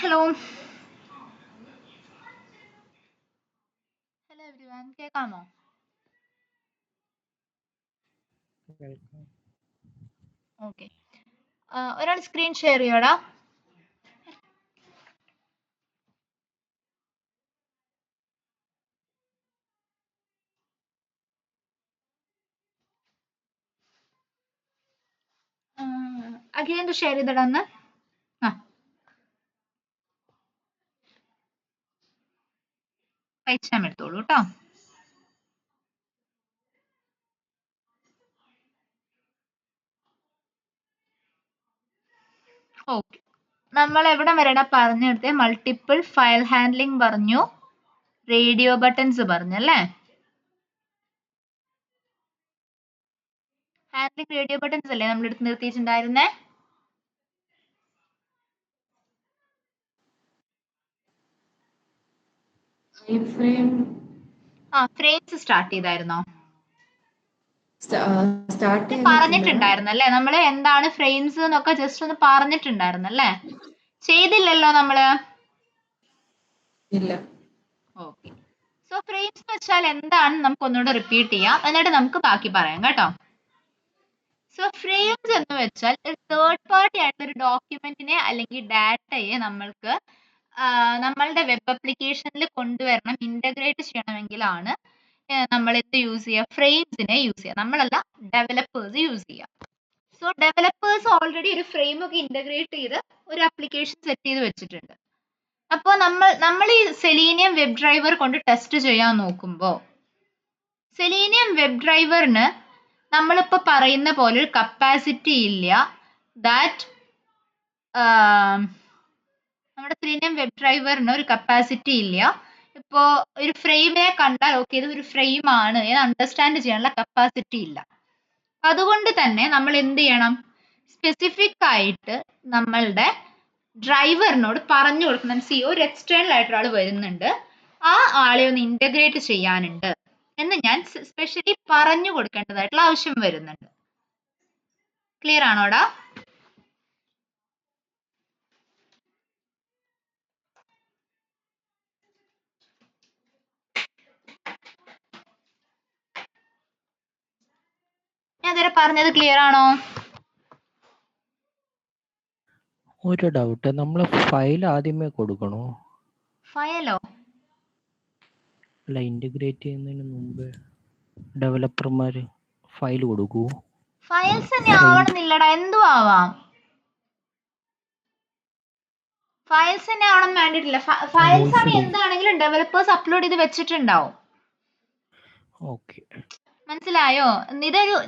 Hello hello everyone, കേൾക്കാമോ? കേൾക്കാം. Okay. ഒരാൾ സ്ക്രീൻ ഷെയർ ചെയ്യോടാ. അഖിലെന്ത് ഷെയർ ചെയ്തിടാ ഒന്ന്. ആ പൈച്ചാം എടുത്തോളൂ കേട്ടോ. ഓക്കെ, നമ്മൾ എവിടെ വരെടാ പറഞ്ഞെടുത്തേ? മൾട്ടിപ്പിൾ ഫയൽ ഹാൻഡ്ലിംഗ് പറഞ്ഞു, റേഡിയോ ബട്ടൺസ് പറഞ്ഞു അല്ലേ? ഹാൻഡ്ലിംഗ് റേഡിയോ ബട്ടൺസ് അല്ലേ നമ്മൾ എടുത്ത് നിർത്തിയിട്ടുണ്ടായിരുന്നേ? ഫ്രെയിംസ് സ്റ്റാർട്ട് ചെയ്തായിരുന്നോ? സ്റ്റാർട്ട് പറഞ്ഞിട്ടുണ്ടായിരുന്നല്ലേ നമ്മള് എന്താണ് ഫ്രെയിംസ് എന്നൊക്കെ ജസ്റ്റ് ഒന്ന് പറഞ്ഞിട്ടുണ്ടായിരുന്നല്ലേ? ചെയ്തില്ലല്ലോ നമ്മള്. ഇല്ല. ഓക്കെ, സോ ഫ്രെയിംസ് എന്ന് വെച്ചാൽ എന്താണ് നമുക്ക് ഒന്നുകൂടെ റിപ്പീറ്റ് ചെയ്യാം, എന്നിട്ട് നമുക്ക് ബാക്കി പറയാം കേട്ടോ. സോ ഫ്രെയിംസ് എന്ന് വെച്ചാൽ ഒരു തേർഡ് പാർട്ടി ആയിട്ടുള്ള ഒരു ഡോക്യുമെന്റിനെ അല്ലെങ്കിൽ ഡാറ്റയെ നമ്മൾക്ക് നമ്മളുടെ വെബ് അപ്ലിക്കേഷനിൽ കൊണ്ടുവരണം, ഇന്റഗ്രേറ്റ് ചെയ്യണമെങ്കിലാണ് നമ്മൾ എന്ത് യൂസ് ചെയ്യുക? ഫ്രെയിംസിനെ യൂസ് ചെയ്യുക. നമ്മളല്ല, ഡെവലപ്പേഴ്സ് യൂസ് ചെയ്യുക. സോ ഡെവലപ്പേഴ്സ് ഓൾറെഡി ഒരു ഫ്രെയിം ഒക്കെ ഇന്റഗ്രേറ്റ് ചെയ്ത് ഒരു ആപ്ലിക്കേഷൻ സെറ്റ് ചെയ്ത് വെച്ചിട്ടുണ്ട്. അപ്പോൾ നമ്മൾ ഈ സെലീനിയം വെബ് ഡ്രൈവർ കൊണ്ട് ടെസ്റ്റ് ചെയ്യാൻ നോക്കുമ്പോൾ സെലീനിയം വെബ് ഡ്രൈവറിന് നമ്മളിപ്പോൾ പറയുന്ന പോലെ ഒരു കപ്പാസിറ്റി ഇല്ല. ദാറ്റ് നമ്മുടെ സെലീനിയം വെബ് ഡ്രൈവറിന് ഒരു കപ്പാസിറ്റി ഇല്ല. ഇപ്പോൾ ഒരു ഫ്രെയിമിനെ കണ്ടാൽ ഓക്കെ ഇത് ഒരു ഫ്രെയിം ആണ് എന്ന് അണ്ടർസ്റ്റാൻഡ് ചെയ്യാനുള്ള കപ്പാസിറ്റി ഇല്ല. അതുകൊണ്ട് തന്നെ നമ്മൾ എന്ത് ചെയ്യണം? സ്പെസിഫിക് ആയിട്ട് നമ്മളുടെ ഡ്രൈവറിനോട് പറഞ്ഞു കൊടുക്കണം, ഒരു എക്സ്റ്റേണൽ ആയിട്ട് ഒരാൾ വരുന്നുണ്ട്, ആ ആളെ ഒന്ന് ഇന്റഗ്രേറ്റ് ചെയ്യാനുണ്ട് എന്ന് ഞാൻ സ്പെഷ്യലി പറഞ്ഞു കൊടുക്കേണ്ടതായിട്ടുള്ള ആവശ്യം വരുന്നുണ്ട്. ക്ലിയർ ആണോടാ? ഞാൻ ഇതുവരെ പറഞ്ഞത് ക്ലിയർ ആണോ? ഒരു ഡൗട്ട്, നമ്മൾ ഫയൽ ആദ്യമേ കൊടുക്കണോ? ഫയലോ? അല്ല, ഇന്റഗ്രേറ്റ് ചെയ്യുന്നതിന് മുമ്പ് ഡെവലപ്പർമാര് ഫയൽ കൊടുക്കൂ? ഫയൽസ് തന്നെ ആവണമെന്നില്ലടാ, എന്തും ആവാം. ഫയൽസ് തന്നെ ആവണം വേണ്ടിയിട്ടില്ല. ഫയൽസ് ആണ് എന്താണെങ്കിലും ഡെവലപ്പേഴ്സ് അപ്ലോഡ് ചെയ്ത് വെച്ചിട്ടുണ്ടാവും. ഓക്കെ, മനസ്സിലായോ?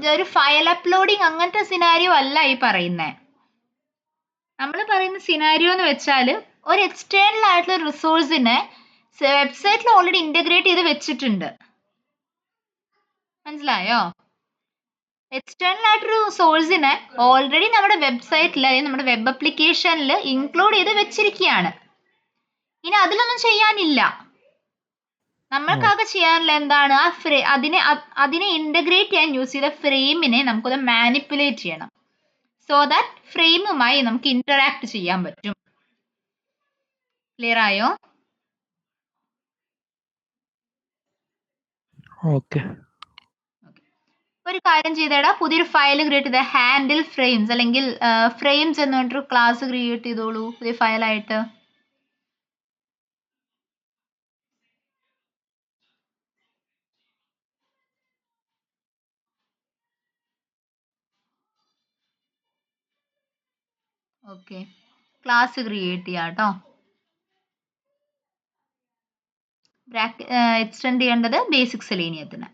ഇതൊരു ഫയൽ അപ്ലോഡിങ് അങ്ങനത്തെ സിനാരിയോ അല്ല ഈ പറയുന്നേ. നമ്മൾ പറയുന്ന സിനാരിയോ എന്ന് വെച്ചാൽ ഒരു എക്സ്റ്റേണൽ ആയിട്ടുള്ള റിസോഴ്സിനെ വെബ്സൈറ്റിൽ ഓൾറെഡി ഇന്റഗ്രേറ്റ് ചെയ്ത് വെച്ചിട്ടുണ്ട്. മനസ്സിലായോ? എക്സ്റ്റേണൽ ആയിട്ടൊരു സോഴ്സിനെ ഓൾറെഡി നമ്മുടെ വെബ്സൈറ്റിൽ അല്ലെങ്കിൽ നമ്മുടെ വെബ് അപ്ലിക്കേഷനിൽ ഇൻക്ലൂഡ് ചെയ്ത് വെച്ചിരിക്കുകയാണ്. ഇനി അതിലൊന്നും ചെയ്യാനില്ല. നമ്മൾക്കാകെ ചെയ്യാനുള്ള എന്താണ്? അതിനെ ഇന്റഗ്രേറ്റ് ചെയ്യാൻ യൂസ് ചെയ്ത ഫ്രെയിമിനെ നമുക്കൊന്ന് മാനിപ്പുലേറ്റ് ചെയ്യണം, സോ ദാറ്റ് ഫ്രെയിമുമായി നമുക്ക് ഇന്ററാക്ട് ചെയ്യാൻ പറ്റും. ക്ലിയർ ആയോ? ഓക്കെ. ഒരു കാര്യം ചെയ്തേടാ, പുതിയൊരു ഫയൽ ക്രിയേറ്റ് ചെയ്ത ഹാൻഡിൽ ഫ്രെയിംസ് അല്ലെങ്കിൽ ഫ്രെയിംസ് എന്ന് പറഞ്ഞിട്ടൊരു ക്ലാസ് ക്രിയേറ്റ് ചെയ്തോളൂ പുതിയ ഫയലായിട്ട്. ഓക്കെ, ക്ലാസ് ക്രിയേറ്റ് ചെയ്യാം കേട്ടോ. എക്സ്റ്റെൻഡ് ചെയ്യേണ്ടത് ബേസിക് സെലീനിയത്തിന്.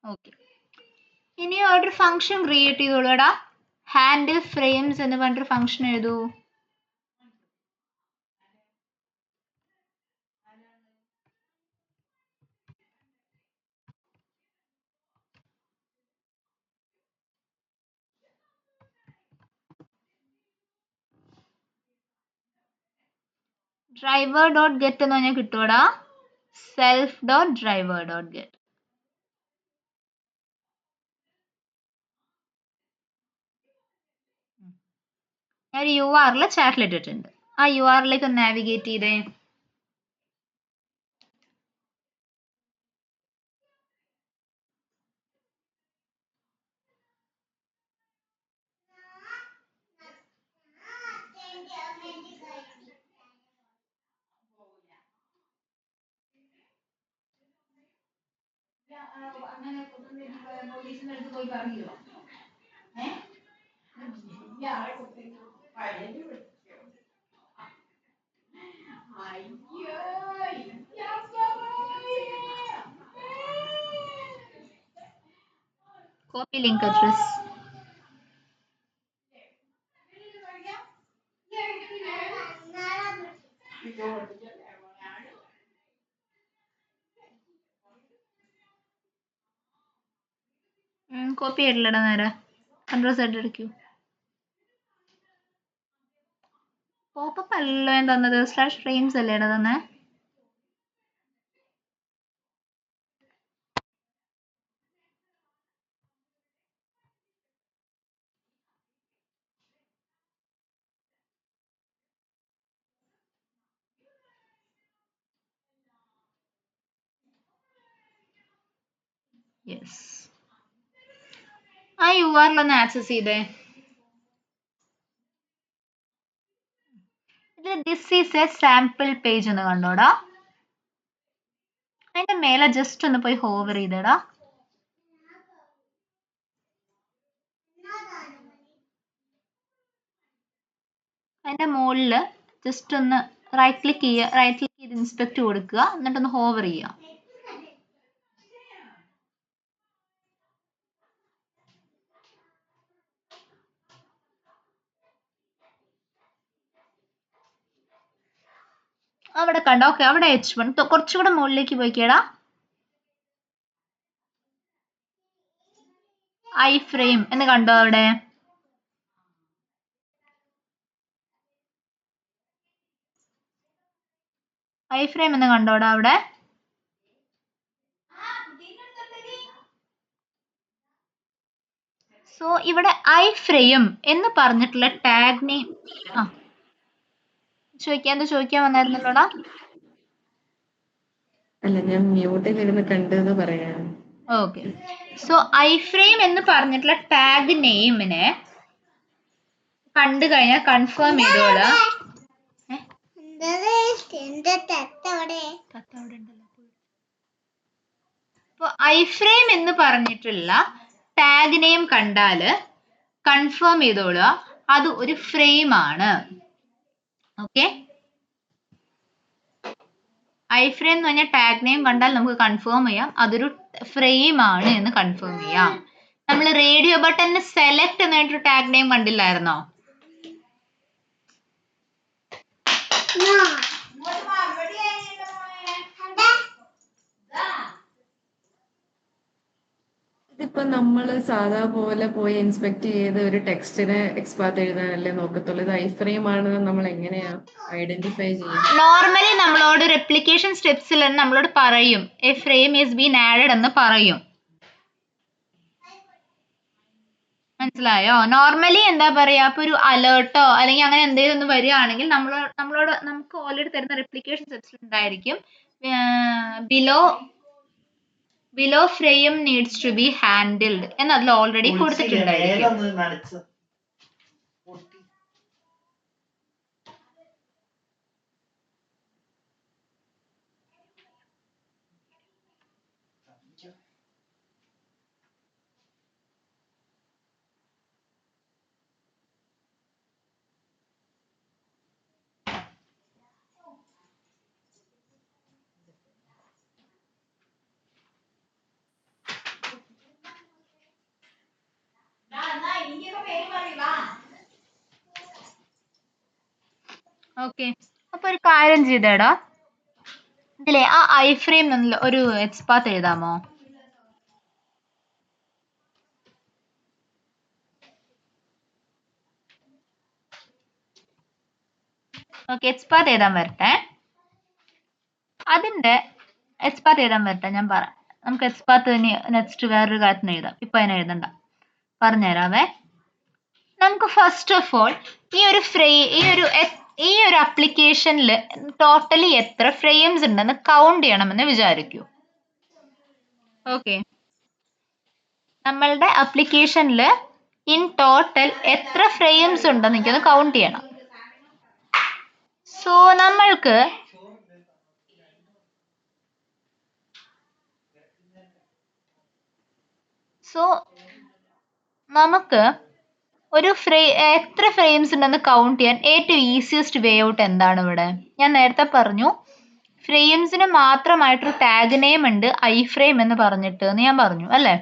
ഓക്കെ, ഇനി ഒരു ഫംഗ്ഷൻ ക്രിയേറ്റ് ചെയ്തോളൂടാ. ഹാൻഡിൽ ഫ്രെയിംസ് എന്ന് പറഞ്ഞിട്ടൊരു ഫംഗ്ഷൻ എഴുതൂ. ഡ്രൈവർ ഡോട്ട് ഗെറ്റ് എന്ന് പറഞ്ഞാൽ കിട്ടുവാടാ. Self dot driver dot get. ഞാൻ ഒരു URL ചാറ്റിൽ ഇട്ടിട്ടുണ്ട്. ആ URLിലേക്ക് ഒന്ന് നാവിഗേറ്റ് ചെയ്തേ. Copy link address. കോപ്പി ചെയ്തില്ലടാ നേരെ. Control Z അടിക്കൂ. പോപ്പപ്പ് അല്ലല്ലോ ഞാൻ തന്നത്. /frames അല്ലേടാ തന്നെ. യെസ്, ആ URL ഒന്ന് ആക്സസ് ചെയ്തേ. ഇത് this is A sample page എന്ന് കണ്ടോടാ. അതിന്റെ മേലെ ജസ്റ്റ് ഒന്ന് പോയി ഹോവർ ചെയ്തേടാ. അതിന്റെ മുകളിൽ ജസ്റ്റ് ഒന്ന് റൈറ്റ് ക്ലിക്ക് ചെയ്ത് ഇൻസ്പെക്ട് കൊടുക്കുക. എന്നിട്ടൊന്ന് ഹോവർ ചെയ്യുക. അവിടെ കണ്ടോ? ഓക്കെ, അവിടെ H1 കുറച്ചുകൂടെ മുകളിലേക്ക് പോയിക്കേടാ. ഐ ഫ്രെയിം എന്ന് കണ്ടോ? അവിടെ ഐ ഫ്രെയിം എന്ന് കണ്ടോടാ അവിടെ. സോ ഇവിടെ ഐ ഫ്രെയിം എന്ന് പറഞ്ഞിട്ടുള്ള ടാഗ് നെയിം ചോദിക്കാൻ വന്നായിരുന്നല്ലോടാ. അല്ല, ഞാൻ മ്യൂട്ടിലിരുന്ന് കണ്ടെന്ന് പറയാം. ഓക്കെ, സോ ഐ ഫ്രെയിം എന്ന് പറഞ്ഞിട്ടുള്ള ടാഗ് നെയിമിനെ കണ്ടു കഴിഞ്ഞാൽ കൺഫേം ചെയ്തോളൂ. അപ്പോൾ ഐ ഫ്രെയിം എന്ന് പറഞ്ഞിട്ടുള്ള ടാഗ് നെയിം കണ്ടാൽ കൺഫേം ചെയ്തോളുക അത് ഒരു ഫ്രെയിം ആണ്. ഓക്കെ, ഐ ഫ്രെയിം എന്ന് പറഞ്ഞാൽ ടാഗ് നെയിം കണ്ടാൽ നമുക്ക് കൺഫേം ചെയ്യാം അതൊരു ഫ്രെയിം ആണ് എന്ന് കൺഫേം ചെയ്യാം. നമ്മൾ റേഡിയോ ബട്ടണിന് സെലക്ട് എന്നായിട്ടൊരു ടാഗ് നെയിം കണ്ടില്ലായിരുന്നോ? ഇതിപ്പോ നമ്മള് സാധാ പോലെ പോയി ഇൻസ്പെക്ട് ചെയ്ത് ഒരു ടെക്സ്റ്റിനെ എക്സ്പാർട്ട് എഴുതാനല്ലേ നോക്കത്തുള്ളൂ. ഇത് ഐ ഫ്രെയിം ആണെന്ന് നമ്മൾ എങ്ങനെയാ ഐഡന്റിഫൈ ചെയ്യാം? നോർമലി നമ്മളോട് റെപ്ലിക്കേഷൻ സ്റ്റെപ്സിൽ നമ്മളോട് പറയും A frame is been added എന്ന് പറയും. മനസ്സിലായോ? നോർമലി എന്താ പറയാ, ഇപ്പൊ ഒരു അലേർട്ടോ അല്ലെങ്കിൽ അങ്ങനെ എന്തെങ്കിലും ഒന്ന് വരികയാണെങ്കിൽ നമുക്ക് ഓൾറെഡി തരുന്ന റെപ്ലിക്കേഷൻ സ്റ്റെപ്സിൽ ഉണ്ടായിരിക്കും below frame needs to be handled എന്ന് അതിൽ ഓൾറെഡി കൊടുത്തിട്ടുണ്ടായിരിക്കും. ഓക്കെ, അപ്പൊ ഒരു കാര്യം ചെയ്തേടാ, ഇതിലെ ആ ഐ ഫ്രെയിം എന്നുള്ള ഒരു എക്സ്പാത്ത് എഴുതാമോ? ഓക്കെ, എക്സ്പാത്ത് എഴുതാൻ വരട്ടെ. അതിന്റെ എക്സ്പാത്ത് എഴുതാൻ വരട്ടെ, ഞാൻ പറയാം. നമുക്ക് എക്സ്പാത്ത് തന്നെ നെക്സ്റ്റ് വേറൊരു കാര്യത്തിന് എഴുതാം, ഇപ്പൊ അതിനെ എഴുതണ്ട, പറഞ്ഞുതരാവേ. നമുക്ക് ഫസ്റ്റ് ഓഫ് ഓൾ ഈ ഒരു അപ്ലിക്കേഷനിൽ ടോട്ടലി എത്ര ഫ്രെയിംസ് ഉണ്ടെന്ന് കൗണ്ട് ചെയ്യണമെന്ന് വിചാരിക്കൂ. ഓക്കെ, നമ്മളുടെ അപ്ലിക്കേഷനിൽ ഇൻ ടോട്ടൽ എത്ര ഫ്രെയിംസ് ഉണ്ടെന്ന് എനിക്കൊന്ന് കൗണ്ട് ചെയ്യണം. സോ നമുക്ക് ഒരു എത്ര ഫ്രെയിംസ് ഉണ്ടെന്ന് കൗണ്ട് ചെയ്യാൻ ഏറ്റവും ഈസിയസ്റ്റ് വേ ഔട്ട് എന്താണ് ഇവിടെ? ഞാൻ നേരത്തെ പറഞ്ഞു ഫ്രെയിംസിന് മാത്രമായിട്ടൊരു ടാഗ് നെയിം ഉണ്ട്, ഐ ഫ്രെയിം എന്ന് പറഞ്ഞിട്ട് എന്ന് ഞാൻ പറഞ്ഞു അല്ലേ?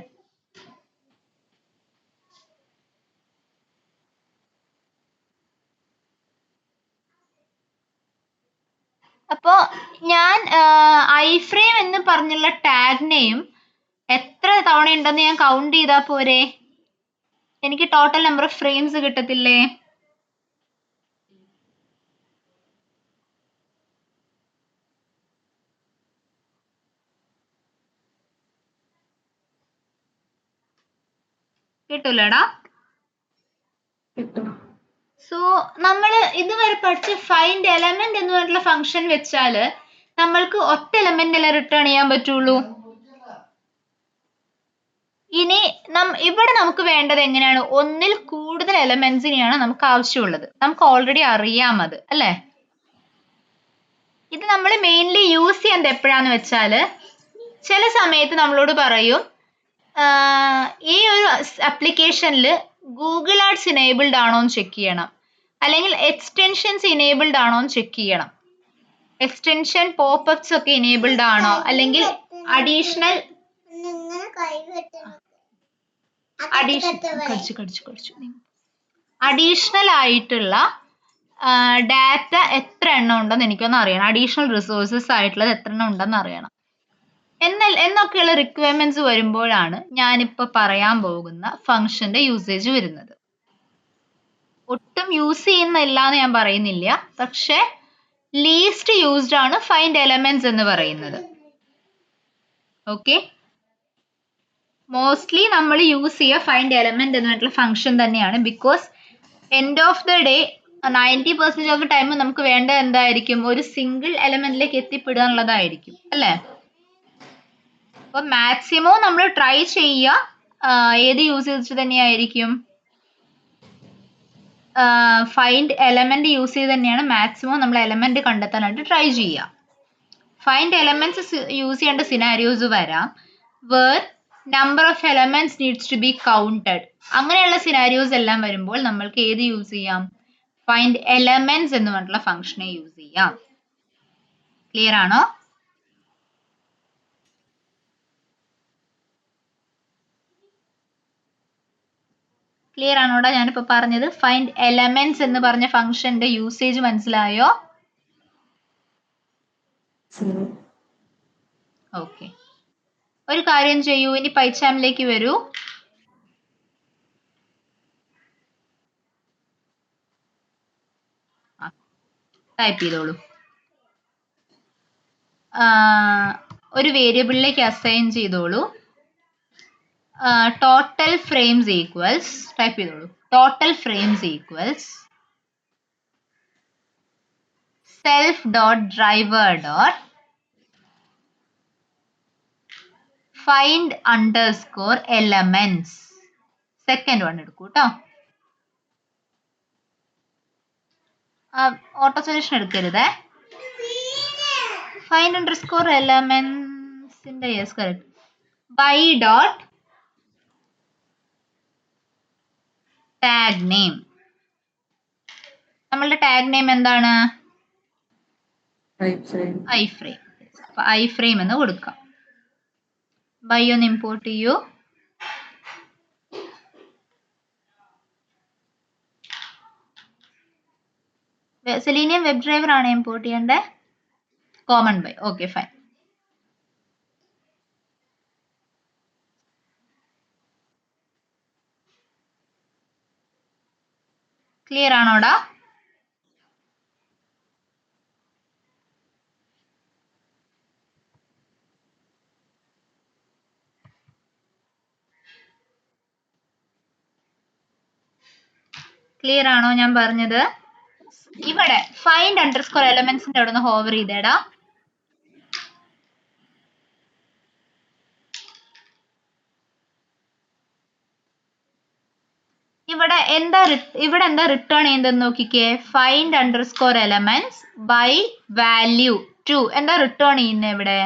അപ്പോ ഞാൻ ഐ ഫ്രെയിം എന്ന് പറഞ്ഞുള്ള ടാഗ് നെയിം എത്ര തവണ ഉണ്ടെന്ന് ഞാൻ കൗണ്ട് ചെയ്താൽ പോരെ? എനിക്ക് ടോട്ടൽ നമ്പർ ഓഫ് ഫ്രെയിംസ് കിട്ടത്തില്ലേ? കിട്ടൂലടാ? കിട്ടും. സോ നമ്മൾ ഇതുവരെ പഠിച്ച ഫൈൻഡ് എലമെന്റ് എന്ന് പറഞ്ഞിട്ടുള്ള ഫംഗ്ഷൻ വെച്ചാല് നമ്മൾക്ക് ഒറ്റ എലമെന്റ് അല്ലേ റിട്ടേൺ ചെയ്യാൻ പറ്റുള്ളൂ. ഇനി ഇവിടെ നമുക്ക് വേണ്ടത് എങ്ങനെയാണ്? ഒന്നിൽ കൂടുതൽ എലമെന്റ്സിനെയാണ് നമുക്ക് ആവശ്യമുള്ളത്. നമുക്ക് ഓൾറെഡി അറിയാം അത് അല്ലേ? ഇത് നമ്മൾ മെയിൻലി യൂസ് ചെയ്യുന്നത് എപ്പോഴാന്ന് വെച്ചാല് ചില സമയത്ത് നമ്മളോട് പറയും ഈ ഒരു ആപ്ലിക്കേഷനിൽ ഗൂഗിൾ ആഡ്സ് ഇനേബിൾഡ് ആണോ എന്ന് ചെക്ക് ചെയ്യണം, അല്ലെങ്കിൽ എക്സ്റ്റൻഷൻസ് ഇനേബിൾഡ് ആണോ എന്ന് ചെക്ക് ചെയ്യണം. എക്സ്റ്റൻഷൻ പോപ്പപ്സ് ഒക്കെ ഇനേബിൾഡ് ആണോ, അല്ലെങ്കിൽ അഡീഷണൽ ആയിട്ടുള്ള ഡാറ്റ എത്ര എണ്ണം ഉണ്ടെന്ന് എനിക്കൊന്ന് അറിയണം. അഡീഷണൽ റിസോഴ്സസ് ആയിട്ടുള്ളത് എത്ര എണ്ണം ഉണ്ടെന്ന് അറിയണം. എന്നൊക്കെയുള്ള റിക്വയർമെന്റ്സ് വരുമ്പോഴാണ് ഞാനിപ്പോൾ പറയാൻ പോകുന്ന ഫംഗ്ഷന്റെ യൂസേജ് വരുന്നത്. ഒട്ടും യൂസ് ചെയ്യുന്നില്ല എന്ന് ഞാൻ പറയുന്നില്ല, പക്ഷെ ലീസ്റ്റ് യൂസ്ഡ് ആണ് ഫൈൻഡ് എലമെന്റ്സ് എന്ന് പറയുന്നത്. ഓക്കെ, മോസ്റ്റ്ലി നമ്മൾ യൂസ് ചെയ്യുക ഫൈൻഡ് എലമെന്റ് എന്ന് പറഞ്ഞിട്ടുള്ള ഫംഗ്ഷൻ തന്നെയാണ്. Because end of the day 90% of time നമുക്ക് വേണ്ട എന്തായിരിക്കും? ഒരു സിംഗിൾ എലമെന്റിലേക്ക് എത്തിപ്പെടുക എന്നുള്ളതായിരിക്കും അല്ലേ? അപ്പൊ മാക്സിമം നമ്മൾ ട്രൈ ചെയ്യുക ഏത് യൂസ് ചെയ്തിട്ട് തന്നെയായിരിക്കും? ഫൈൻഡ് എലമെന്റ് യൂസ് ചെയ്ത് തന്നെയാണ് മാക്സിമം നമ്മൾ എലമെന്റ് കണ്ടെത്താനായിട്ട് ട്രൈ ചെയ്യുക. ഫൈൻഡ് എലമെന്റ്സ് യൂസ് ചെയ്യേണ്ട സിനാരിയോസ് വരാം, where number of elements needs to be counted. അങ്ങനെയുള്ള സിനാരിയോസ് എല്ലാം വരുമ്പോൾ നമ്മൾക്ക് ഏത് യൂസ് ചെയ്യാം? ഫൈൻഡ് എലമെന്റ്സ് എന്ന് പറഞ്ഞിട്ടുള്ള ഫംഗ്ഷനെ യൂസ് ചെയ്യാം. ക്ലിയർ ആണോ? ക്ലിയർ ആണോടാ ഞാനിപ്പോ പറഞ്ഞത്? ഫൈൻഡ് എലമെന്റ്സ് എന്ന് പറഞ്ഞ ഫംഗ്ഷന്റെ യൂസേജ് മനസ്സിലായോ? ഓക്കെ, ഒരു കാര്യം ചെയ്യൂ, ഇനി പൈച്ചാമിലേക്ക് വരൂ. ടൈപ്പ് ചെയ്തോളൂ. ഒരു വേരിയബിളിലേക്ക് അസൈൻ ചെയ്തോളൂ. ടോട്ടൽ ഫ്രെയിംസ് ഈക്വൽസ്, ടൈപ്പ് ചെയ്തോളൂ, total frames equals self dot driver dot find underscore elements. Second one എടുക്കൂ കേട്ടോ, ഓട്ടോ സൊല്യൂഷൻ എടുക്കരുതേ. ഫൈൻഡ് അണ്ടർസ്കോർ എലമെന്റ്സിന്റെ yes correct. By dot tag name. നമ്മളുടെ ടാഗ് നെയിം എന്താണ്? Iframe. അപ്പൊ iframe എന്ന് കൊടുക്കാം. ബൈ ഒന്ന് ഇമ്പോർട്ട് ചെയ്യൂ. സെലീനിയം വെബ് ഡ്രൈവർ ആണ് ഇമ്പോർട്ട് ചെയ്യേണ്ടത്. Common by. Okay fine. Clear ആണോടാ? ക്ലിയർ ആണോ ഞാൻ പറഞ്ഞത്? ഇവിടെ ഫൈൻഡ് അണ്ടർസ്കോർ എലമെന്റ്സിന്റെ അവിടെ നിന്ന് ഹോവർ ചെയ്തേടാ. ഇവിടെ എന്താ റിട്ടേൺ ചെയ്യുന്നത് നോക്കിക്കേ. Find underscore elements by value 2 എന്താ റിട്ടേൺ ചെയ്യുന്നത് ഇവിടെ?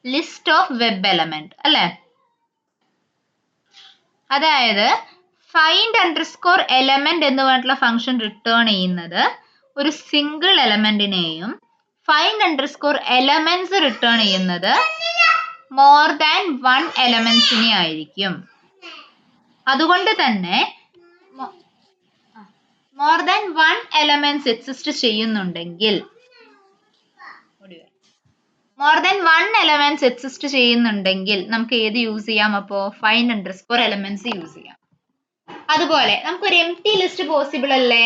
ലിസ്റ്റ് ഓഫ് വെബ് എലമെന്റ് അല്ലേ? അതായത് ഫൈൻഡ് അണ്ടർസ്കോർ എലമെന്റ് എന്ന് പറഞ്ഞിട്ടുള്ള ഫംഗ്ഷൻ റിട്ടേൺ ചെയ്യുന്നത് ഒരു സിംഗിൾ എലമെന്റിനെയും ഫൈൻഡ് അണ്ടർസ്കോർ എലമെന്റ്സ് റിട്ടേൺ ചെയ്യുന്നത് മോർ ദാൻ 1 എലമെന്റ്സിനെ ആയിരിക്കും. അതുകൊണ്ട് തന്നെ മോർ ദാൻ 1 എലമെന്റ്സ് എക്സിസ്റ്റ് ചെയ്യുന്നുണ്ടെങ്കിൽ നമുക്ക് ഏത് യൂസ് ചെയ്യാം? അപ്പോ ഫൈൻഡ് അണ്ടർസ്കോർ എലമെന്റ്സ് യൂസ് ചെയ്യാം. അതുപോലെ നമുക്കൊരു എംപ്റ്റി ലിസ്റ്റ് പോസിബിൾ അല്ലേ?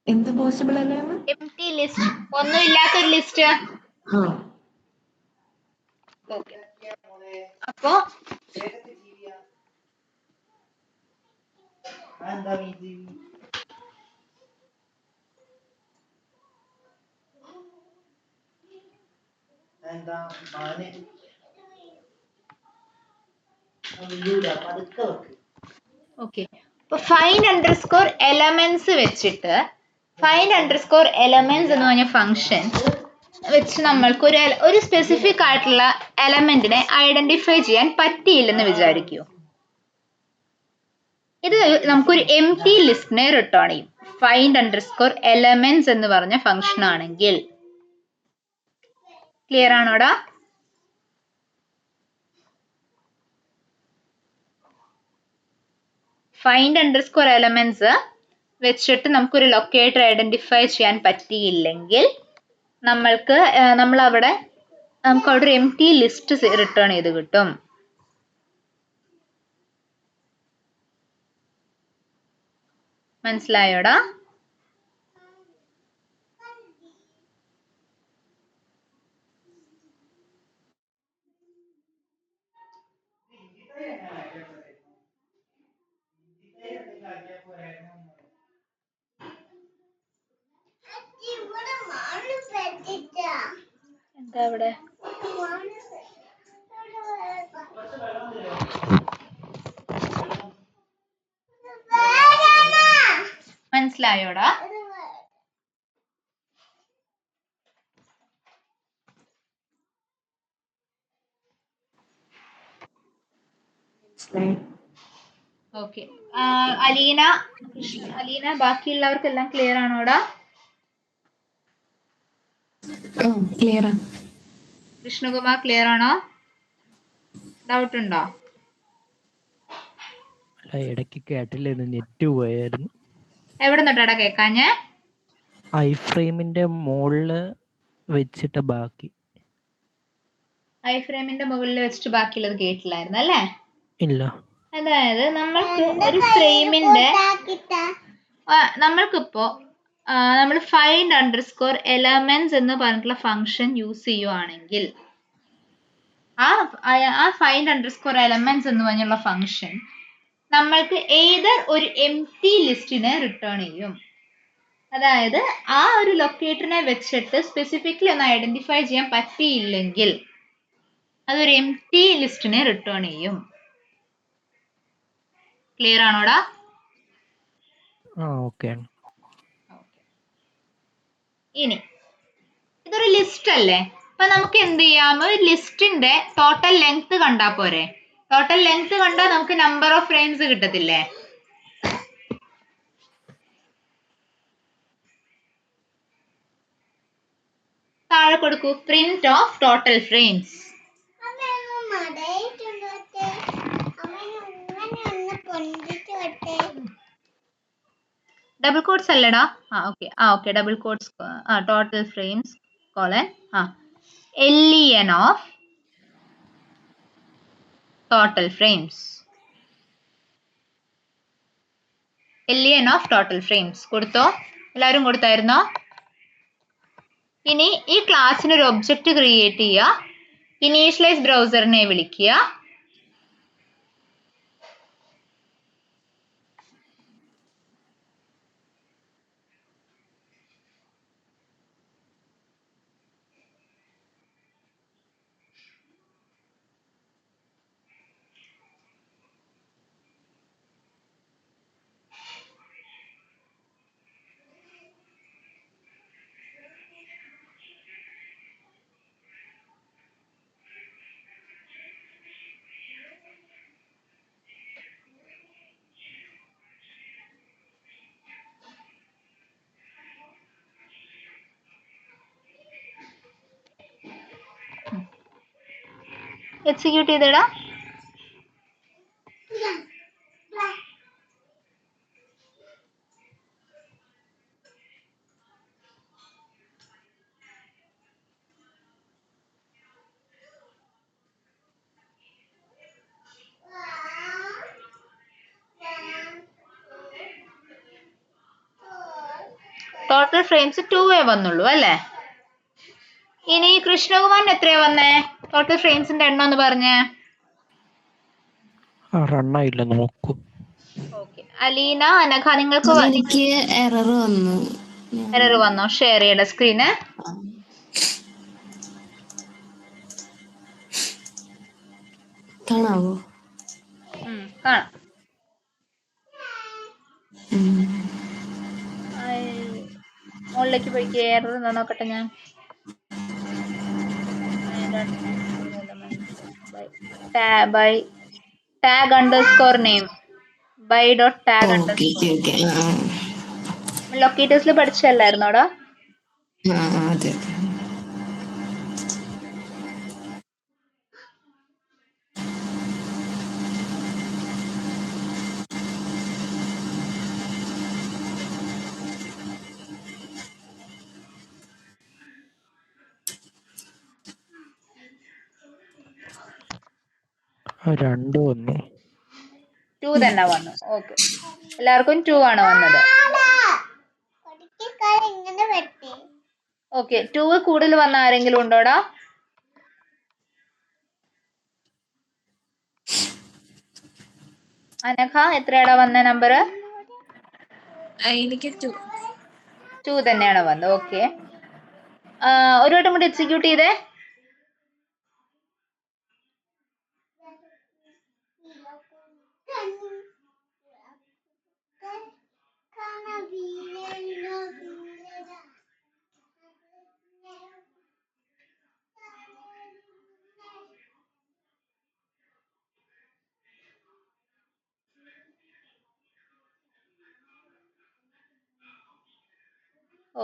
എന്ത് പോസിബിൾ അല്ലേ? എംപ്റ്റി ലിസ്റ്റ്, ഒന്നുമില്ലാത്തൊരു ലിസ്റ്റ്. അപ്പോ ഓക്കെ, അപ്പൊ ഫൈൻഡ് അണ്ടർസ്കോർ എലമെന്റ്സ് വെച്ചിട്ട് ഫൈൻഡ് അണ്ടർസ്കോർ എലമെന്റ്സ് എന്ന് പറഞ്ഞ ഫംഗ്ഷൻ വെച്ച് നമ്മൾക്ക് ഒരു സ്പെസിഫിക് ആയിട്ടുള്ള എലമെന്റിനെ ഐഡന്റിഫൈ ചെയ്യാൻ പറ്റിയില്ലെന്ന് വിചാരിക്കൂ. ഇത് നമുക്കൊരു എംപ്റ്റി ലിസ്റ്റിനെ റിട്ടേൺ ചെയ്യും. ഫൈൻഡ് അണ്ടർസ്കോർ എലമെന്റ്സ് എന്ന് പറഞ്ഞ ഫംഗ്ഷൻ ആണെങ്കിൽ. ക്ലിയർ ആണോടാ? ഫൈൻഡ് അണ്ടർസ്കോർ എലമെന്റ്സ് വെച്ചിട്ട് നമുക്കൊരു ലൊക്കേറ്റർ ഐഡന്റിഫൈ ചെയ്യാൻ പറ്റിയില്ലെങ്കിൽ നമുക്കവിടെ ഒരു എംപ്റ്റി ലിസ്റ്റ് റിട്ടേൺ ചെയ്ത് കിട്ടും. മനസ്സിലായോടാ? എന്താ അവിടെ? മനസ്സിലായോടാ? ഓക്കെ, അലീന, ബാക്കിയുള്ളവർക്കെല്ലാം ക്ലിയർ ആണോടാ? ക്ലിയർ. കൃഷ്ണകുമാർ ക്ലിയർ ആണോ? ഡൗട്ട് ഉണ്ടോ? ഇടയ്ക്ക് കേട്ടില്ലായിരുന്നു, നെറ്റ് പോയായിരുന്നു. എവിടെ നിന്നിട്ടാടാ കേക്കാഞ്ഞേ? ഐ ഫ്രെയിമിന്റെ മുകളില് വെച്ചിട്ട് ബാക്കി. ഐ ഫ്രെയിമിന്റെ മുകളിൽ വെച്ചിട്ട് ബാക്കിയുള്ളത് കേട്ടില്ലായിരുന്നു അല്ലേ? ഇല്ല. അതായത് നമ്മൾക്ക് ഒരു ഫ്രെയിമിന്റെ നമ്മൾക്കിപ്പോ നമ്മൾ ഫൈൻഡ് അണ്ടർസ്കോർ എലമെന്റ്സ് എന്ന് പറഞ്ഞിട്ടുള്ള ഫംഗ്ഷൻ യൂസ് ചെയ്യുവാണെങ്കിൽ ആ ഫൈൻഡ് അണ്ടർസ്കോർ എലമെന്റ്സ് എന്ന് പറഞ്ഞുള്ള ഫംഗ്ഷൻ നമ്മൾക്ക് ഏതർ ഒരു എംപ്റ്റി ലിസ്റ്റിനെ റിട്ടേൺ ചെയ്യും. അതായത് ആ ഒരു ലൊക്കേറ്ററിനെ വെച്ചിട്ട് സ്പെസിഫിക്കലി ഒന്ന് ഐഡന്റിഫൈ ചെയ്യാൻ പറ്റിയില്ലെങ്കിൽ അതൊരു എംപ്റ്റി ലിസ്റ്റിനെ റിട്ടേൺ ചെയ്യും. ക്ലിയർ ആണോടാ? ഓക്കെ. ഇനി ഇതൊരു ലിസ്റ്റ് അല്ലേ, അപ്പൊ നമുക്ക് എന്ത് ചെയ്യാം? ഒരു ലിസ്റ്റിന്റെ ടോട്ടൽ ലെങ്ത് കണ്ടാ പോരെ? ടോട്ടൽ ലെങ്ത് കണ്ടാൽ നമുക്ക് നമ്പർ ഓഫ് ഫ്രെയിംസ് കിട്ടത്തില്ലേ? താഴെ കൊടുക്കൂ, print of total frames. Double quotes അല്ലടാ. Okay double quotes total frames colon LEN of total frames. LEN of total frames കൊടുത്തോ? എല്ലാവരും കൊടുത്തായിരുന്നോ? ഇനി ഈ ക്ലാസ്സിന് ഒരു ഒബ്ജക്റ്റ് ക്രിയേറ്റ് ചെയ്യുക. ഇനീഷ്യലൈസ് ബ്രൗസറിനെ വിളിക്കുക. എക്സിക്യൂട്ട് ചെയ്തിടാ. ടോട്ടൽ ഫ്രെയിംസ് 2 വന്നുള്ളൂ അല്ലേ? ഇനി കൃഷ്ണകുമാറിന് എത്രയാ വന്നേ? ടോട്ടൽ ഫ്രെയിംസിന്റെ എണ്ണം ഒന്ന് പറഞ്ഞേ. റണ്ണായില്ല, നോക്കൂ. ഓക്കെ, അലീന, അനഘ നിങ്ങൾക്ക് എനിക്ക് എറർ വന്നു. എറർ വന്നോ? ഷെയർ ചെയ്യണ്ട സ്ക്രീന്. കാണാവോ? കാണാം. മുകളിലേക്ക് പോയിക്കേ. എറർ ഉണ്ടോ നോക്കട്ടെ ഞാൻ. Tag underscore name by dot tag underscore. ലൊക്കേറ്റേഴ്സിൽ പഠിച്ചല്ലായിരുന്നോടാ? അതെ. രണ്ട് വന്നു. 2 തന്നെ വന്നു. ഓക്കെ, എല്ലാവർക്കും 2 ആണ് വന്നത്. ഓക്കെ, 2 കൂടുതൽ വന്ന ആരെങ്കിലും ഉണ്ടോടാ? അനഘ എത്രയാടാ വന്ന നമ്പർ? എനിക്ക് 2 തന്നെയാണ് വന്നത്. ഓക്കെ, ഒരു വട്ടം കൂടി എക്സിക്യൂട്ട് ചെയ്തേ.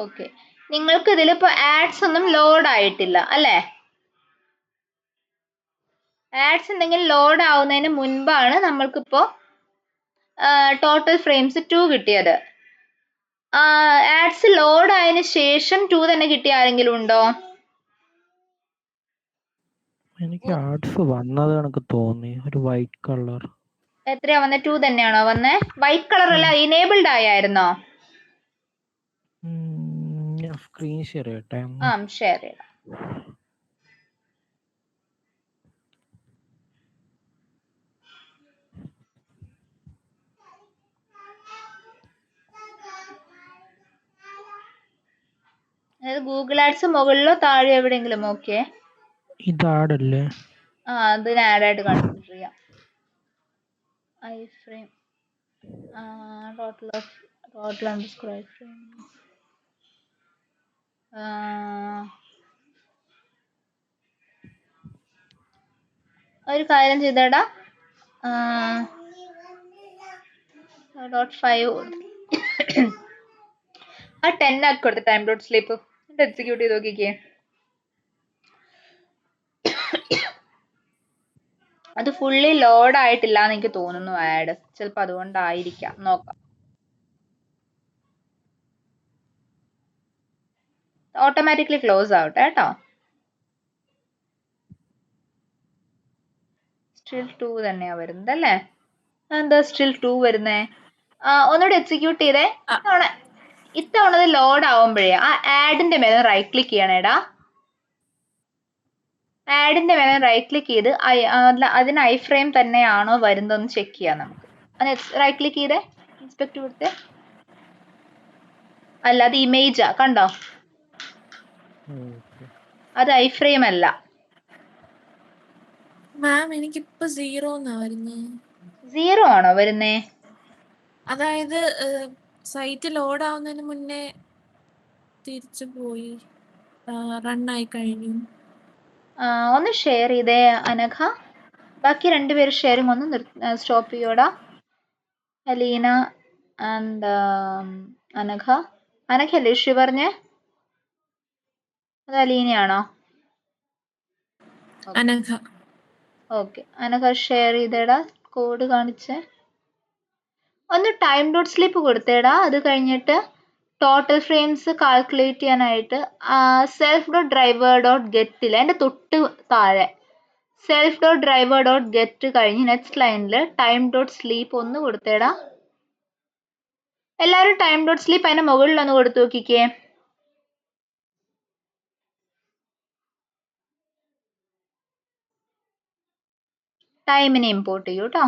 ഓക്കെ, നിങ്ങൾക്ക് ഇതിലിപ്പോ ആഡ്സ് ഒന്നും ലോഡ് ആയിട്ടില്ല അല്ലേ? ആഡ്സ് എന്തെങ്കിലും ലോഡ് ആവുന്നതിന് മുൻപാണ് നമ്മൾക്കിപ്പോ ടോട്ടൽ ഫ്രെയിംസ് 2 കിട്ടിയത്. ആഡ്സ് ലോഡ് ആയതിനു ശേഷം 2 തന്നെ കിട്ടിയ ആരെങ്കിലും ഉണ്ടോ? എനിക്ക് ആർട്സ് വന്നത് കണക്ക് തോന്നി, ഒരു വൈറ്റ് കളർ. എത്രയാ വന്നേ? 2 തന്നെയാണോ വന്നേ? വൈറ്റ് കളർ അല്ല, ഇനേബിൾഡ് ആയിരുന്നോ? സ്ക്രീൻ ഷെയർ ചെയ്യട്ടെ. ഷെയർ ചെയ്യാം. അതായത് ഗൂഗിൾ ആഡ്സ് മുകളിലോ താഴെ എവിടെയെങ്കിലും. ഓക്കെ, ഇത് ആഡല്ലേ? അതിന് ആഡ് ആയിട്ട് കൺസിഡർ ചെയ്യാം. I frame total underscore I frame. ഒരു കാര്യം ചെയ്തേടാ. .5 10 ആക്കി കൊടുത്ത ടൈം ഡോട്ട് സ്ലീപ്പ് എക്സിക്യൂട്ട് ചെയ്ത് നോക്കിക്കേ. അത് ഫുള്ളി ലോഡ് ആയിട്ടില്ല എന്ന് എനിക്ക് തോന്നുന്നു. ആഡ് ചിലപ്പോൾ അതുകൊണ്ടായിരിക്കാം. നോക്കാം. ഓട്ടോമാറ്റിക്കലി ക്ലോസ് ആവട്ടെ കേട്ടോ. സ്റ്റിൽ 2 തന്നെയാ വരുന്നത് അല്ലേ? എന്താ സ്റ്റിൽ 2 വരുന്നേ? ഒന്നുകൂടി എക്സിക്യൂട്ട് ചെയ്തേ. ഇത്തവണ ലോഡ് ആവുമ്പോഴേ ആ ആഡിന്റെ മേലെ റൈറ്റ് ക്ലിക്ക് ചെയ്യണേടാ. ആഡിന്റെ മേലെ റൈറ്റ് ക്ലിക്ക് ചെയ്ത് അതിന് ഐ ഫ്രെയിം തന്നെയാണോ വരുന്നതെന്ന് ചെക്ക് ചെയ്യാം നമുക്ക്. റൈറ്റ് ക്ലിക്ക് ചെയ്തേ, ഇൻസ്പെക്ട് കൊടുത്തേ. അല്ല, അത് ഇമേജാ, കണ്ടോ? അത് ഐ ഫ്രെയിം അല്ല. മാം എനിക്കിപ്പോ 0 എന്നാ വരുന്നത്. 0 ആണോ വരുന്നേ? അതായത് സൈറ്റ് ലോഡ് ആവുന്നതിന് മുന്നേ തിരിച്ചു പോയി, റണ്ണായി കഴിഞ്ഞു. ഒന്ന് ഷെയർ ചെയ്തേ അനഘ. ബാക്കി രണ്ടുപേരും ഷെയറിംഗ് ഒന്ന് സ്റ്റോപ്പ് ചെയ്യോടാ. അലീന ആൻഡ് അനഘ. അനഘല്ലേ ഇഷ്യൂ പറഞ്ഞേ? അത് അലീനയാണോ? അനഘ. ഓക്കെ, അനഘ ഷെയർ ചെയ്തേടാ. കോഡ് കാണിച്ചേ. ഒന്ന് ടൈം ഡോട്ട് സ്ലിപ്പ് കൊടുത്തേടാ. അത് കഴിഞ്ഞിട്ട് ടോട്ടൽ ഫ്രെയിംസ് കാൽക്കുലേറ്റ് ചെയ്യാനായിട്ട് സെൽഫ് ഡോട്ട് ഡ്രൈവർ ഡോട്ട് ഗെറ്റിൽ അതിൻ്റെ തൊട്ട് താഴെ self dot driver dot get കഴിഞ്ഞ് നെക്സ്റ്റ് ലൈനിൽ ടൈം ഡോട്ട് സ്ലീപ്പ് ഒന്ന് കൊടുത്തേടാ. എല്ലാവരും ടൈം ഡോട്ട് സ്ലീപ്പ് അതിന്റെ മുകളിൽ ഒന്ന് കൊടുത്തു നോക്കിക്കേ. ടൈമിനെ ഇമ്പോർട്ട് ചെയ്യൂ കേട്ടോ.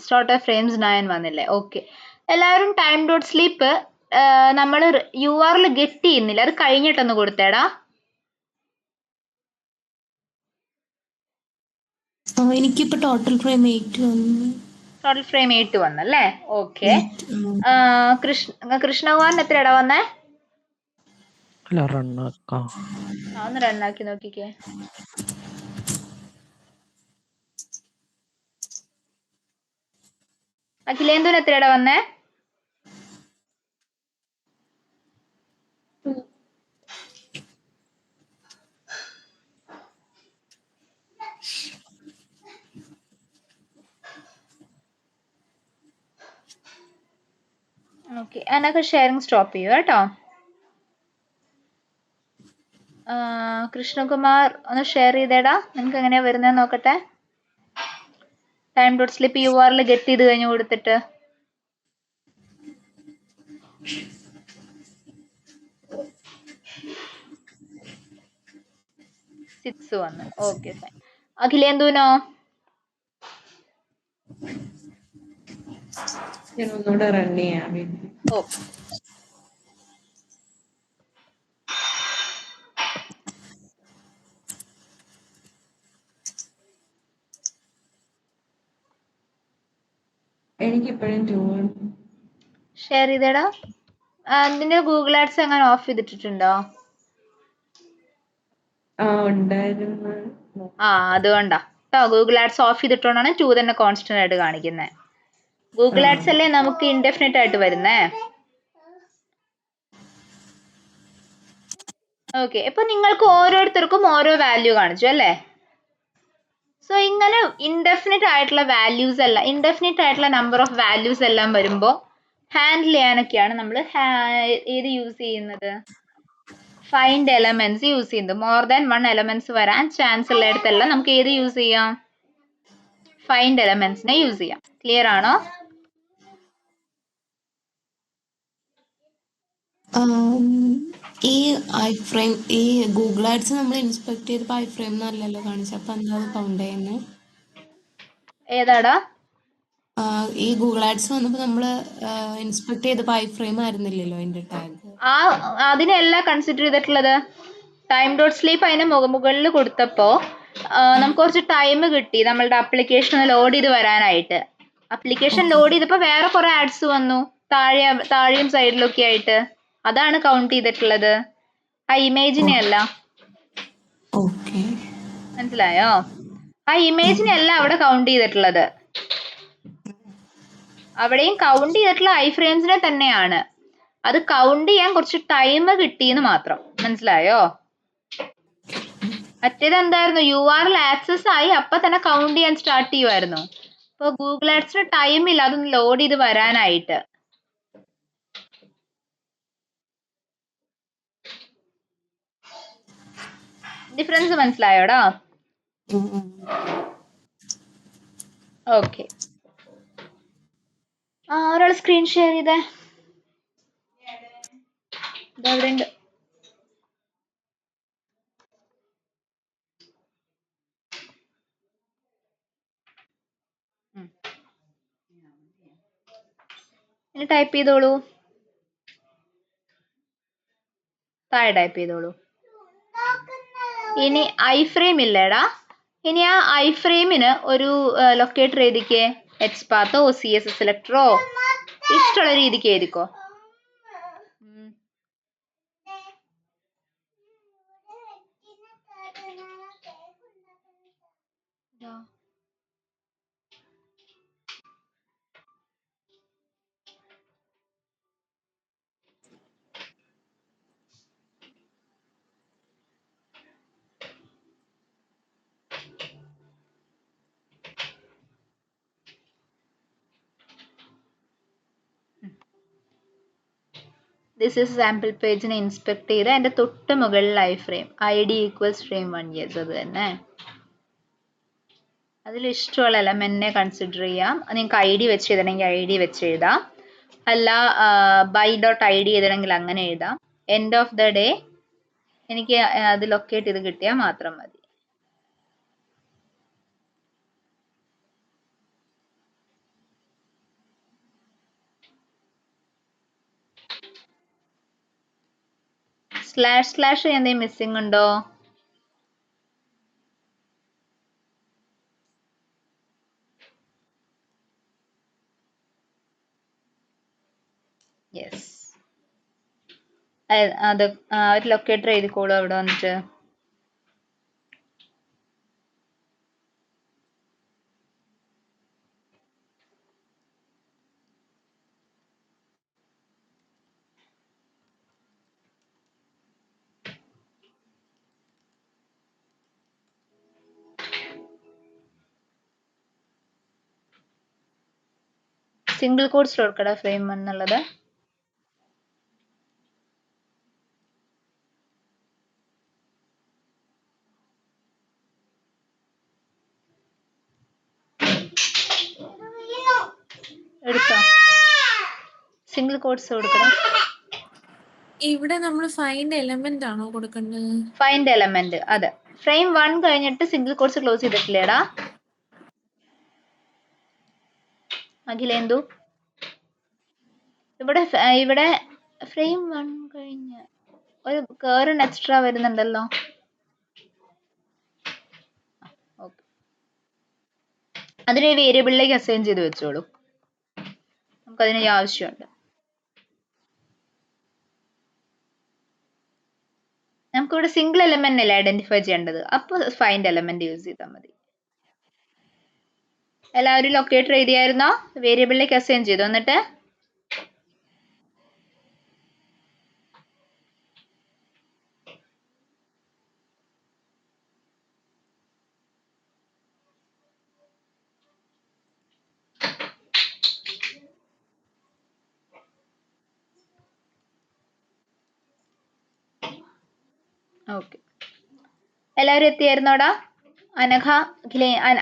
സ്റ്റാർട്ട് ഫ്രെയിംസ് 9 വന്നില്ലേ? ഓക്കെ, എല്ലാവരും ടൈം ഡോട്ട് സ്ലീപ്പ് നമ്മൾ URL ഗെറ്റ് ചെയ്യുന്നില്ല, അത് കഴിഞ്ഞിട്ടൊന്ന് കൊടുത്തേടാ. എനിക്കിപ്പോ ടോട്ടൽ ഫ്രെയിം 8 വന്നു. ടോട്ടൽ ഫ്രെയിം 8 വന്നല്ലേ? ഓക്കെ. കൃഷ്ണകുമാറിന് എത്രയാടാ വന്നേ? ഒന്ന് റണ്ണാക്കി നോക്കിക്കേ. അഖിലേന്ദുവിന് എത്രയാടാ വന്നേ? ഓക്കെ, അതിനൊക്കെ ഷെയറിംഗ് സ്റ്റോപ്പ് ചെയ്യൂ കേട്ടോ. കൃഷ്ണകുമാർ ഒന്ന് ഷെയർ ചെയ്തേടാ. നിനക്ക് എങ്ങനെയാ വരുന്നത് നോക്കട്ടെ. Time dot sleep URL get ചെയ്ത് കഴിഞ്ഞ് കൊടുത്തിട്ട് 6 വന്നു. Okay fine. അഖിലേന്ദുവിനോ? ഒന്നുകൂടെ റൺ ചെയ്യാം. ഓ, എനിക്കിപ്പോഴും 2 ഷെയർ ചെയ്തേടാ. നിന്റെ ഗൂഗിൾ ആഡ്സ് എങ്ങനെ ഓഫ് ചെയ്തിട്ടുണ്ടോ? ഉണ്ടായിരുന്നു. അതുകൊണ്ടാ കേട്ടോ. ഗൂഗിൾ ആഡ്സ് ഓഫ് ചെയ്തിട്ടുകൊണ്ടാണ് 2 തന്നെ കോൺസ്റ്റന്റ് ആയിട്ട് കാണിക്കുന്നത്. ഗൂഗിൾ ആഡ്സ് അല്ലേ നമുക്ക് ഇൻഡെഫിനിറ്റ് ആയിട്ട് വരുന്നേ. ഓക്കെ, ഇപ്പൊ നിങ്ങൾക്ക് ഓരോരുത്തർക്കും ഓരോ വാല്യൂ കാണിച്ചു അല്ലേ? സോ ഇങ്ങനെ ഇൻഡെഫിനിറ്റ് ആയിട്ടുള്ള വാല്യൂസ് എല്ലാം, ഇൻഡെഫിനിറ്റ് ആയിട്ടുള്ള നമ്പർ ഓഫ് വാല്യൂസ് എല്ലാം വരുമ്പോൾ ഹാൻഡിൽ ചെയ്യാനൊക്കെയാണ് നമ്മൾ ഏത് യൂസ് ചെയ്യുന്നത്? ഫൈൻഡ് എലമെന്റ്സ് യൂസ് ചെയ്യുന്നത്. മോർ ദാൻ 1 എലമെന്റ്സ് വരാൻ ചാൻസ് ഉള്ളിടത്തെല്ലാം നമുക്ക് ഏത് യൂസ് ചെയ്യാം? ഫൈൻഡ് എലമെന്റ്സിനെ യൂസ് ചെയ്യാം. ക്ലിയർ ആണോ? ഈ ഐ ഫ്രെയിം, ഈ ഗൂഗിൾ ആഡ്സ് നമ്മൾ ഇൻസ്പെക്ട് ചെയ്തപ്പോൾ ഐ ഫ്രെയിം എന്നല്ലല്ലോ കാണിച്ചത്. അപ്പൊ എന്താ കൗണ്ട് ചെയ്യുന്നത്? ഏതാടാ? ഈ ഗൂഗിൾ ആഡ്സ് വന്നപ്പോൾ നമ്മൾ ഇൻസ്പെക്ട് ചെയ്തപ്പോൾ ഐ ഫ്രെയിം ആയിരുന്നില്ലല്ലോ അതിന്റെ ടാഗ്. അതിനെല്ലാം കൺസിഡർ ചെയ്തിട്ടുള്ളത്. ടൈം ഡോട്ട് സ്ലീപ്പ് അതിന് മുകളിൽ കൊടുത്തപ്പോ നമുക്ക് കുറച്ച് ടൈം കിട്ടി നമ്മളുടെ അപ്ലിക്കേഷൻ ലോഡ് ചെയ്ത് വരാനായിട്ട്. അപ്ലിക്കേഷൻ ലോഡ് ചെയ്തപ്പോൾ വേറെ കുറെ ആഡ്സ് വന്നു. താഴെയും സൈഡിലൊക്കെ ആയിട്ട് അതാണ് കൗണ്ട് ചെയ്തിട്ടുള്ളത്, ആ ഇമേജിനെ അല്ല. ഓക്കെ. മനസ്സിലായോ? ആ ഇമേജിനെ അല്ല അവിടെ കൗണ്ട് ചെയ്തിട്ടുള്ളത്. അവിടെയും കൗണ്ട് ചെയ്തിട്ടുള്ള ഐ ഫ്രെയിംസിനെ തന്നെയാണ്. അത് കൗണ്ട് ചെയ്യാൻ കുറച്ച് ടൈം കിട്ടിയെന്ന് മാത്രം. മനസ്സിലായോ? മറ്റേത് എന്തായിരുന്നു, URL ആക്സസ് ആയി അപ്പൊ തന്നെ കൗണ്ട് ചെയ്യാൻ സ്റ്റാർട്ട് ചെയ്യുമായിരുന്നു. ഇപ്പൊ ഗൂഗിൾ ആഡ്സിന് ടൈം ഇല്ല അതൊന്ന് ലോഡ് ചെയ്ത് വരാനായിട്ട്. ഡിഫറൻസ് മനസ്സിലായോടാ? ഓക്കെ. ഒരാൾ സ്ക്രീൻ ഷെയർ ചെയ്തേ. ഇതവിടെ ഉണ്ട്. ഇനി ടൈപ്പ് ചെയ്തോളൂ, താഴെ ടൈപ്പ് ചെയ്തോളൂ. ഇനി ഐ ഫ്രെയിം ഇല്ലേടാ, ഇനി ആ ഐ ഫ്രെയിമിന് ഒരു ലൊക്കേറ്റർ എഴുതിക്കേ. എക്സ്പാത്തോ CSS സെലക്ടറോ ഇഷ്ടമുള്ള രീതിക്ക് എഴുതിക്കോ. ദിസ് ഈസ് സാമ്പിൾ പേജിനെ ഇൻസ്പെക്ട് ചെയ്ത് അതിന്റെ തൊട്ട് മുകളിൽ I frame ID = frame1. Yes, അത് തന്നെ. അതിൽ ഇഷ്ടമുള്ള എലമെന്റിനെ കൺസിഡർ ചെയ്യാം. നിങ്ങൾക്ക് ID വെച്ച് എഴുതണമെങ്കിൽ ID വെച്ച് എഴുതാം, അല്ല by.id എഴുതണമെങ്കിൽ അങ്ങനെ എഴുതാം. എൻഡ് ഓഫ് ദ ഡേ എനിക്ക് അത് ലൊക്കേറ്റ് ചെയ്ത് കിട്ടിയാൽ മാത്രം മതി. // എന്തെങ്കിലും മിസ്സിംഗ് ഉണ്ടോ? യെസ്, അത് ഒരു ലൊക്കേറ്റർ എഴുതിക്കോളൂ അവിടെ വന്നിട്ട്. സിംഗിൾ കോട്ട്സിൽ കൊടുക്കടാ frame 1 എന്നുള്ളത്. എടുത്തോ, സിംഗിൾ കോട്ട്സ് കൊടുക്കണം. ഇവിടെ നമ്മൾ ഫൈൻഡ് എലമെന്റ് ആണോ കൊടുക്കേണ്ടത്? ഫൈൻഡ് എലമെന്റ്, അതെ. frame 1 കഴിഞ്ഞിട്ട് സിംഗിൾ കോട്ട്സ് ക്ലോസ് ചെയ്തിട്ടില്ലേടാ അഖിലേന്ദു? ഇവിടെ frame 1 കഴിഞ്ഞ് ഒരു കേറിന് എക്സ്ട്രാ വരുന്നുണ്ടല്ലോ. അതിനെ വേരിയബിളിലേക്ക് അസൈൻ ചെയ്ത് വെച്ചോളൂ, നമുക്കതിന് ആവശ്യമുണ്ട്. നമുക്കിവിടെ സിംഗിൾ എലമെന്റ് അല്ലേ ഐഡന്റിഫൈ ചെയ്യേണ്ടത്, അപ്പോൾ ഫൈൻഡ് എലമെന്റ് യൂസ് ചെയ്താൽ മതി. എല്ലാവരും ലൊക്കേറ്റർ എഴുതിയായിരുന്നോ? വേരിയബിളിലേക്ക് അസൈൻ ചെയ്തു. എന്നിട്ട് ഓക്കെ, എല്ലാവരും എത്തിയായിരുന്നോടാ? അനഘ,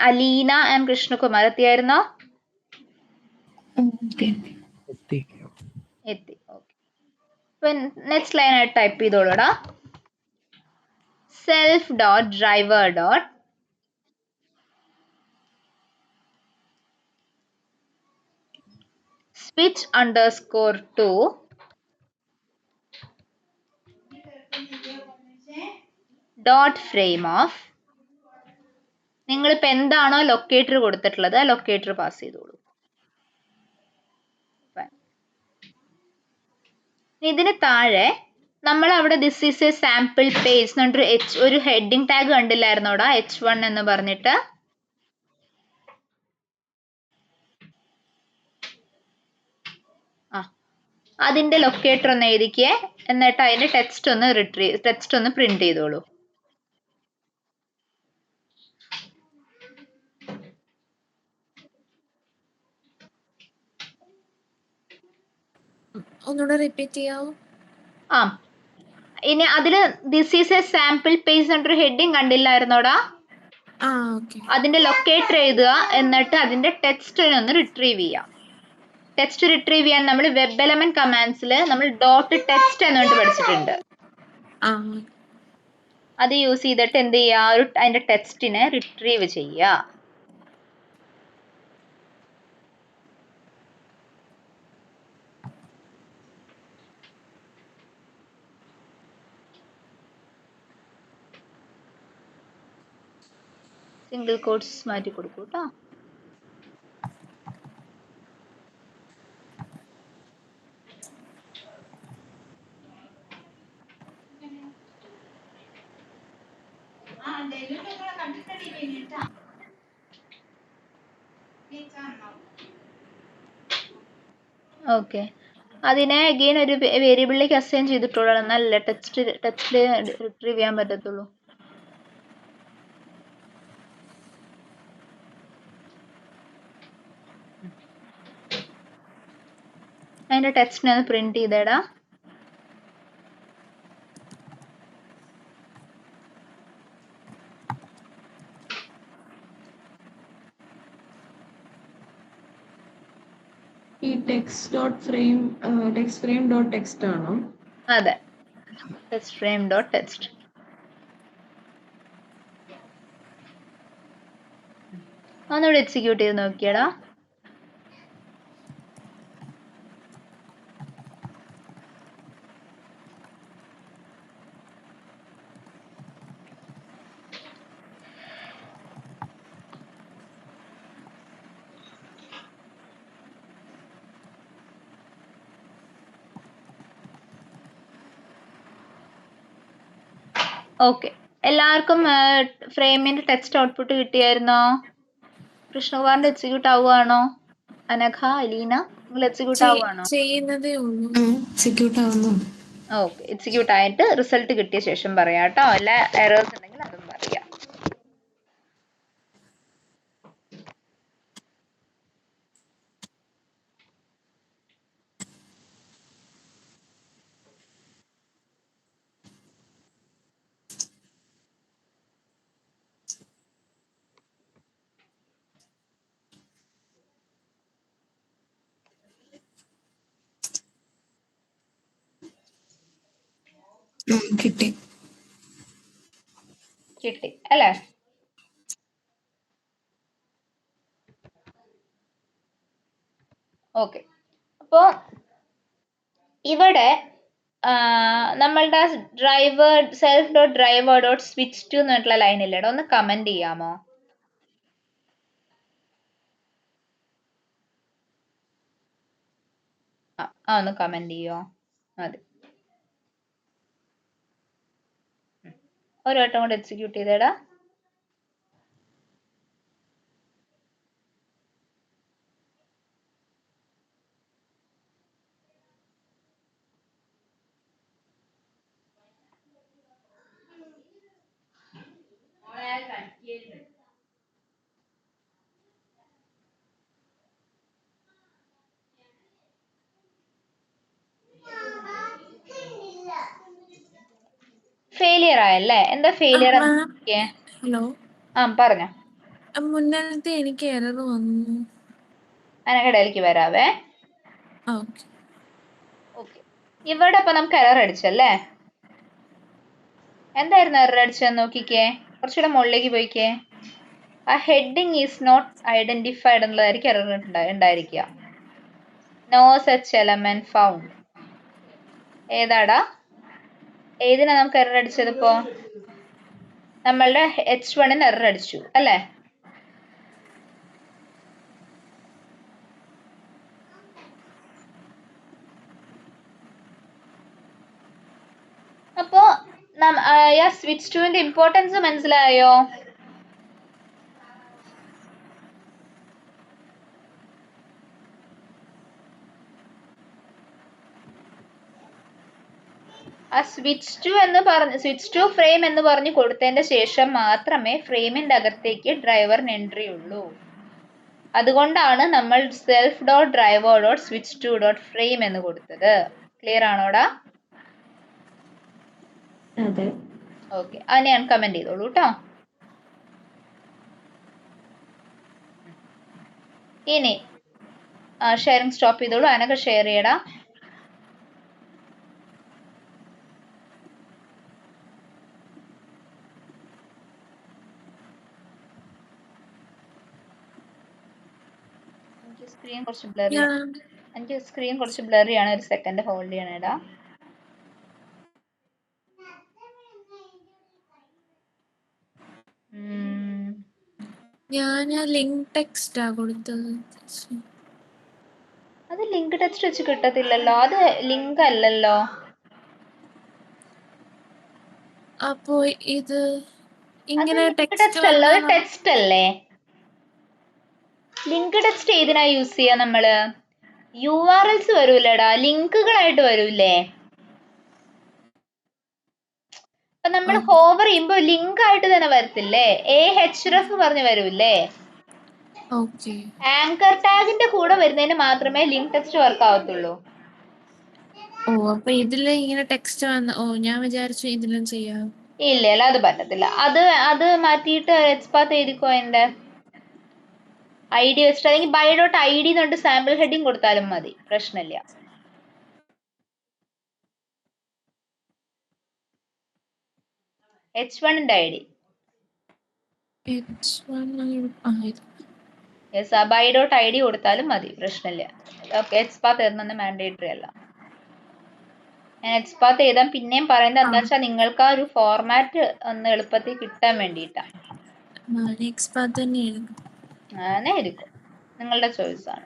അലീന ആൻഡ് കൃഷ്ണകുമാർ എത്തിയായിരുന്നോ? എത്തി. ഓക്കെ, നെക്സ്റ്റ് ലൈൻ ആയിട്ട് type ചെയ്തോളൂടാ. self.driver. switch_to .frame of. നിങ്ങളിപ്പോൾ എന്താണോ ലൊക്കേറ്റർ കൊടുത്തിട്ടുള്ളത് ആ ലൊക്കേറ്റർ പാസ് ചെയ്തോളൂ. ഇതിന് താഴെ നമ്മൾ അവിടെ this is A sample page എന്നിട്ട് ഒരു ഹെഡിങ് ടാഗ് കണ്ടില്ലായിരുന്നോടാ H1 എന്ന് പറഞ്ഞിട്ട്. അതിന്റെ ലൊക്കേറ്റർ ഒന്ന് എഴുതിക്കേ, എന്നിട്ട് അതിന്റെ ടെക്സ്റ്റ് ഒന്ന് പ്രിന്റ് ചെയ്തോളൂ. ഒന്നുകൂടെ റിപ്പീറ്റ് ചെയ്യാവോ? ഇനി അതില് this is A sample page എന്നൊരു ഹെഡിങ് കണ്ടില്ലായിരുന്നോടാ? ഓക്കെ. അതിന്റെ ലൊക്കേറ്റർ എഴുതുക, എന്നിട്ട് അതിന്റെ ടെക്സ്റ്റ് ഒന്ന് റിട്രീവ് ചെയ്യാം. ടെക്സ്റ്റ് റിട്രീവ് ചെയ്യാൻ നമ്മൾ വെബ് എലമെന്റ് കമാൻഡ്സിൽ നമ്മൾ .text എന്നുകൊണ്ട് പഠിച്ചിട്ടുണ്ട്. അത് യൂസ് ചെയ്തിട്ട് എന്ത് ചെയ്യുക, അതിന്റെ ടെക്സ്റ്റിനെ റിട്രീവ് ചെയ്യുക. സിംഗിൾ കോട്ട്സ് മാറ്റി കൊടുക്കൂ കേട്ടോ. ഓക്കെ, അതിനെ അഗെയിൻ ഒരു വേരിയബിളിലേക്ക് അസൈൻ ചെയ്തിട്ടുള്ളൂ, എന്നല്ലേ ടെക്സ്റ്റിൽ റിട്രീവ് ചെയ്യാൻ പറ്റത്തുള്ളൂ. അതിന്റെ ടെക്സ്റ്റിനെ ഒന്ന് പ്രിന്റ് ചെയ്തേടാ. ഈ text.frame.text ആണോ? അതെ, ടെക്സ്റ്റ് ഫ്രെയിം ഡോട്ട് ടെക്സ്റ്റ്. ഒന്നുകൂടെ എക്സിക്യൂട്ട് ചെയ്ത് നോക്കിയടാ. ഓക്കെ, എല്ലാവർക്കും ഫ്രെയിമിന്റെ ടെക്സ്റ്റ് ഔട്ട്പുട്ട് കിട്ടിയായിരുന്നോ? കൃഷ്ണകുമാറിന്റെ എക്സിക്യൂട്ട് ആവുകയാണോ? അനഘ, അലീന, നിങ്ങൾ എക്സിക്യൂട്ട് ആവുകയാണോ? ചെയ്യുന്നതേ ഉള്ളൂ. എക്സിക്യൂട്ട് ആവുന്നു. ഓക്കെ, എക്സിക്യൂട്ട് ആയിട്ട് റിസൾട്ട് കിട്ടിയ ശേഷം പറയാം കേട്ടോ. എല്ലാ എറേഴ്സ് ഉണ്ടെങ്കിൽ അതും പറയാം. കിട്ടി അല്ലേ? ഓക്കെ, അപ്പോ ഇവിടെ നമ്മളുടെ driver self dot driver dot switch to എന്നുള്ള ലൈൻ ഇല്ലേടാ, ഒന്ന് കമന്റ് ചെയ്യാമോ? ഒന്ന് കമന്റ് ചെയ്യോ? മതി. ഒരു വട്ടം കൂടെ എക്സിക്യൂട്ട് ചെയ്തേടാ. ഫെയിലിയർ ആയല്ലേ? എന്താ ഫെയിലിയർ? ഹലോ, പറഞ്ഞോ. മുന്നത്തെ എനിക്ക് എറർ വന്നു. അതിനിടയിലേക്ക് വരാവേ. ഓക്കെ, ഇവിടെ ഇപ്പൊ നമുക്ക് എറർ അടിച്ചല്ലേ? എന്തായിരുന്നു എറർ അടിച്ചതെന്ന് നോക്കിക്കേ, കുറച്ചുകൂടെ മുകളിലേക്ക് പോയിക്കേ. ആ ഹെഡിങ് ഈസ് നോട്ട് ഐഡന്റിഫൈഡ് എന്നുള്ളതായിരിക്കും എറർ ഉണ്ടായിരിക്കുക. No such element found. ഏതാടാ? ഏതിനാ നമുക്ക് എറർ അടിച്ചത്? ഇപ്പോ നമ്മളുടെ H1 എറർ അടിച്ചു അല്ലേ? സ്വിച്ച് ടുവിന്റെ ഇമ്പോർട്ടൻസ് മനസ്സിലായോ? ആ സ്വിച്ച് ടു ഫ്രെയിം എന്ന് പറഞ്ഞ് കൊടുത്തതിന്റെ ശേഷം മാത്രമേ ഫ്രെയിമിന്റെ അകത്തേക്ക് ഡ്രൈവറിന് എൻട്രി ഉള്ളൂ. അതുകൊണ്ടാണ് നമ്മൾ self dot driver dot switch two dot frame എന്ന് കൊടുത്തത്. ക്ലിയർ ആണോടാ? അതെ. ഓക്കെ, അത് ഞാൻ കമന്റ് ചെയ്തോളൂ കേട്ടോ. ഇനി ഷെയറിംഗ് സ്റ്റോപ്പ് ചെയ്തോളൂ. അതിനൊക്കെ ഷെയർ ചെയ്യടാ. സ്ക്രീൻ കുറച്ച് ബ്ലറി എനിക്ക് സ്ക്രീൻ കുറച്ച് ബ്ലറി ആണ്. ഒരു സെക്കൻഡ് ഹോൾഡ് ചെയ്യണേടാ. ഞാൻ ലിങ്ക് ടെക്സ്റ്റാ കൊടുത്തത്. അത് ലിങ്ക് ടെക്സ്റ്റ് വെച്ച് കിട്ടത്തില്ലല്ലോ. അത് ലിങ്ക് അല്ലല്ലോ. അപ്പോ ഇത് അത് ഇങ്ങനെ ലിങ്ക് ടെക്സ്റ്റ് ടെക്സ്റ്റ് അല്ല, അത് വരുന്ന ടെക്സ്റ്റ് അല്ലേ? ലിങ്ക് ടെക്സ്റ്റ് ഏതിനാ യൂസ് ചെയ്യാ നമ്മള്? URLs വരൂലടാ, ലിങ്കുകളായിട്ട് വരൂലേ? അപ്പൊ നമ്മൾ ഹോവർ ചെയ്യുമ്പോ ലിങ്ക് ആയിട്ട് തന്നെ വരത്തില്ലേ? ahref പറഞ്ഞ് വരൂല്ലേ? ഓക്കെ. ആങ്കർ ടാഗിന്റെ കൂടെ വരുന്നതിന് മാത്രമേ ലിങ്ക് ടെക്സ്റ്റ് വർക്ക് ആവത്തുള്ളൂ. ഓ, അപ്പൊ ഇതില് ഇങ്ങനെ ടെക്സ്റ്റ് വന്ന ഞാൻ വിചാരിച്ചു ഇതിലും ചെയ്യാം. ഇല്ല അല്ല, അത് പറ്റത്തില്ല. അത് മാറ്റിയിട്ട് എക്സ്പാത്ത് എഴുതിക്കോ. അതിന്റെ ID വെച്ചിട്ട്, അല്ലെങ്കിൽ ബൈ ഡോട്ട് ID എന്നിട്ട് സാമ്പിൾ ഹെഡിങ് കൊടുത്താലും മതി, പ്രശ്നമില്ല. H1ന്റെ ID. യെസ്, ആ ബൈ ഡോട്ട് ID കൊടുത്താലും മതി, പ്രശ്നമില്ല. ഓക്കെ, എക്സ്പാത്ത് എഴുതുന്നത് മാൻഡേറ്ററി അല്ല. ഞാൻ എക്സ്പാത്ത് എഴുതാൻ പിന്നെയും പറയുന്നത് എന്താ വെച്ചാൽ നിങ്ങൾക്ക് ആ ഒരു ഫോർമാറ്റ് ഒന്ന് എളുപ്പത്തിൽ കിട്ടാൻ വേണ്ടിയിട്ടാ. എക്സ്പാത്ത് തന്നെയാണ്. അങ്ങനെ ആയിരിക്കും, നിങ്ങളുടെ ചോയ്സ് ആണ്.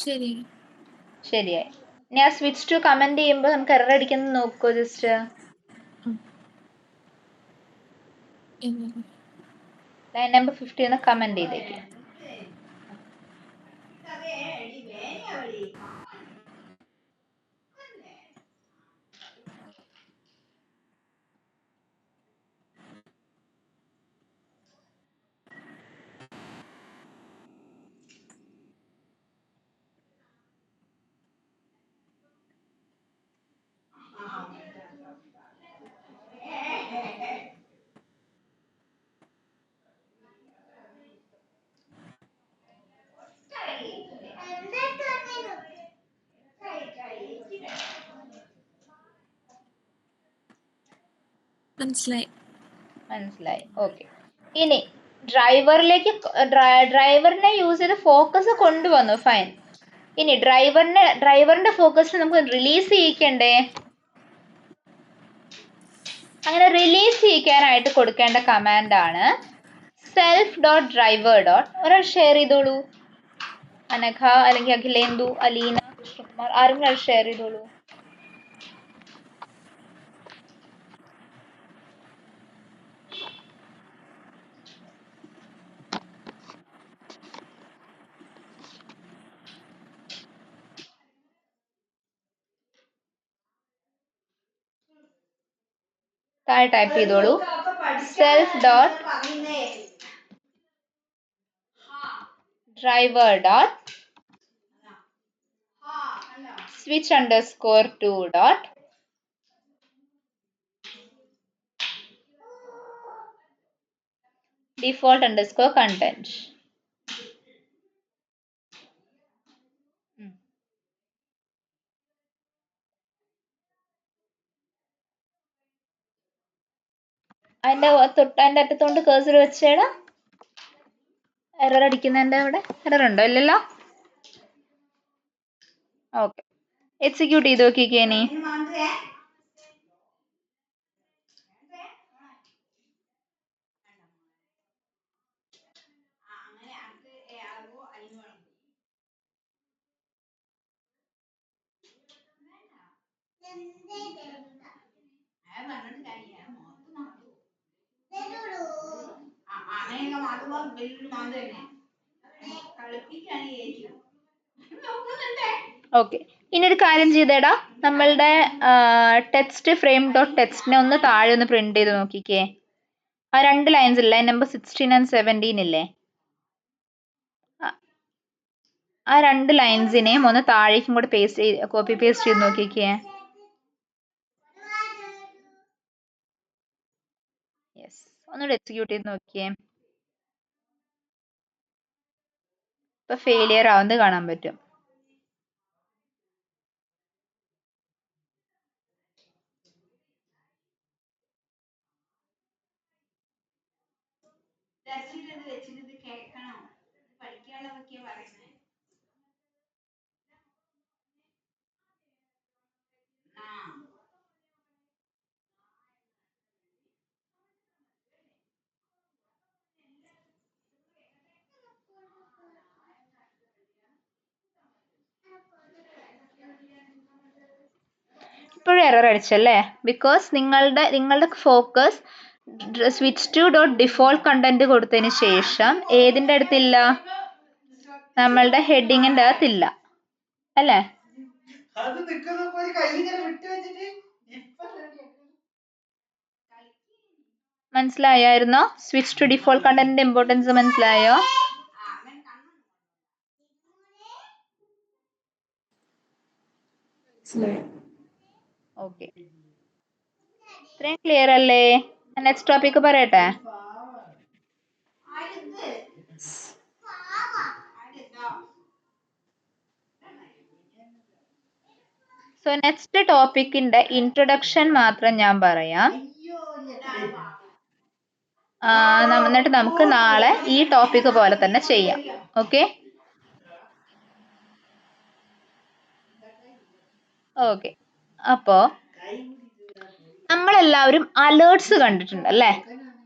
ശരി. ശരിയായി. ഇനി ആ സ്വിച്ച് ടു കമന്റ് ചെയ്യുമ്പോൾ നമുക്ക് എറർ അടിക്കുന്നത് നോക്കൂ ജസ്റ്റ്. ലൈൻ നമ്പർ 50 കമന്റ് ചെയ്തേക്ക്. മനസ്സിലായി. ഓക്കെ, ഇനി ഡ്രൈവറിനെ യൂസ് ചെയ്ത് ഫോക്കസ് കൊണ്ടുവന്നു, ഫൈൻ. ഇനി ഡ്രൈവറിന്റെ ഫോക്കസ് നമുക്ക് റിലീസ് ചെയ്യിക്കണ്ടേ? അങ്ങനെ റിലീസ് ചെയ്യിക്കാനായിട്ട് കൊടുക്കേണ്ട കമാൻഡ് ആണ് സെൽഫ് ഡോട്ട് ഡ്രൈവർ ഡോട്ട്. ഒരാൾ ഷെയർ ചെയ്തോളൂ. അനഘ അല്ലെങ്കിൽ അഖിലേന്ദു, അലീന, കൃഷ്ണകുമാർ, ആരെങ്കിലും ഷെയർ ചെയ്തോളൂ. താഴെ ടൈപ്പ് ചെയ്തോളൂ self dot driver dot switch underscore 2 dot default underscore content. അതിന്റെ അറ്റത്തോണ്ട് കേഴ്സർ വെച്ചേടാ. എറർ അടിക്കുന്നതിന്റെ അവിടെ എറർ ഉണ്ടോ? ഇല്ലല്ലോ. ഓക്കെ, എക്സിക്യൂട്ട് ചെയ്ത് നോക്കിക്കേ ഇനി. ഓക്കെ, ഇനി ഒരു കാര്യം ചെയ്തേടാ, നമ്മളുടെ ടെക്സ്റ്റ് ഫ്രെയിം ഡോട്ട് ടെക്സ്റ്റിനെ ഒന്ന് താഴെ ഒന്ന് പ്രിന്റ് ചെയ്ത് നോക്കിക്കേ. ആ 2 ലൈൻസ് ഇല്ലേ, നമ്പർ 16 and 17 ഇല്ലേ, ആ 2 ലൈൻസിനെയും ഒന്ന് താഴേക്കും കൂടെ കോപ്പി പേസ്റ്റ് ചെയ്ത് നോക്കിക്കേ. യെസ്, ഒന്നുകൂടെ എക്സിക്യൂട്ട് ചെയ്ത് നോക്കിയേ. ഇപ്പൊ ഫെയിലിയർ ആവുന്നത് കാണാൻ പറ്റും. ഇപ്പോഴും എറർ അടിച്ചല്ലേ? ബിക്കോസ് നിങ്ങളുടെ focus switch two dot default content കൊടുത്തതിന് ശേഷം ഏതിന്റെ അടുത്തില്ല, നമ്മളുടെ ഹെഡിങ്ങിന്റെ അകത്തില്ല അല്ലേ? മനസ്സിലായായിരുന്നോ? സ്വിച്ച് ടു ഡിഫോൾട്ട് കണ്ടന്റിന്റെ ഇമ്പോർട്ടൻസ് മനസ്സിലായോ? ഓക്കെ, ഇത്രയും ക്ലിയർ അല്ലേ? നെക്സ്റ്റ് ടോപ്പിക് പറയട്ടെ. സോ നെക്സ്റ്റ് ടോപ്പിക്കിന്റെ ഇൻട്രൊഡക്ഷൻ മാത്രം ഞാൻ പറയാം. എന്നിട്ട് നമുക്ക് നാളെ ഈ ടോപ്പിക് പോലെ തന്നെ ചെയ്യാം. ഓക്കെ ഓക്കെ, അപ്പോ നമ്മളെല്ലാവരും അലേർട്സ് കണ്ടിട്ടുണ്ട് അല്ലേ?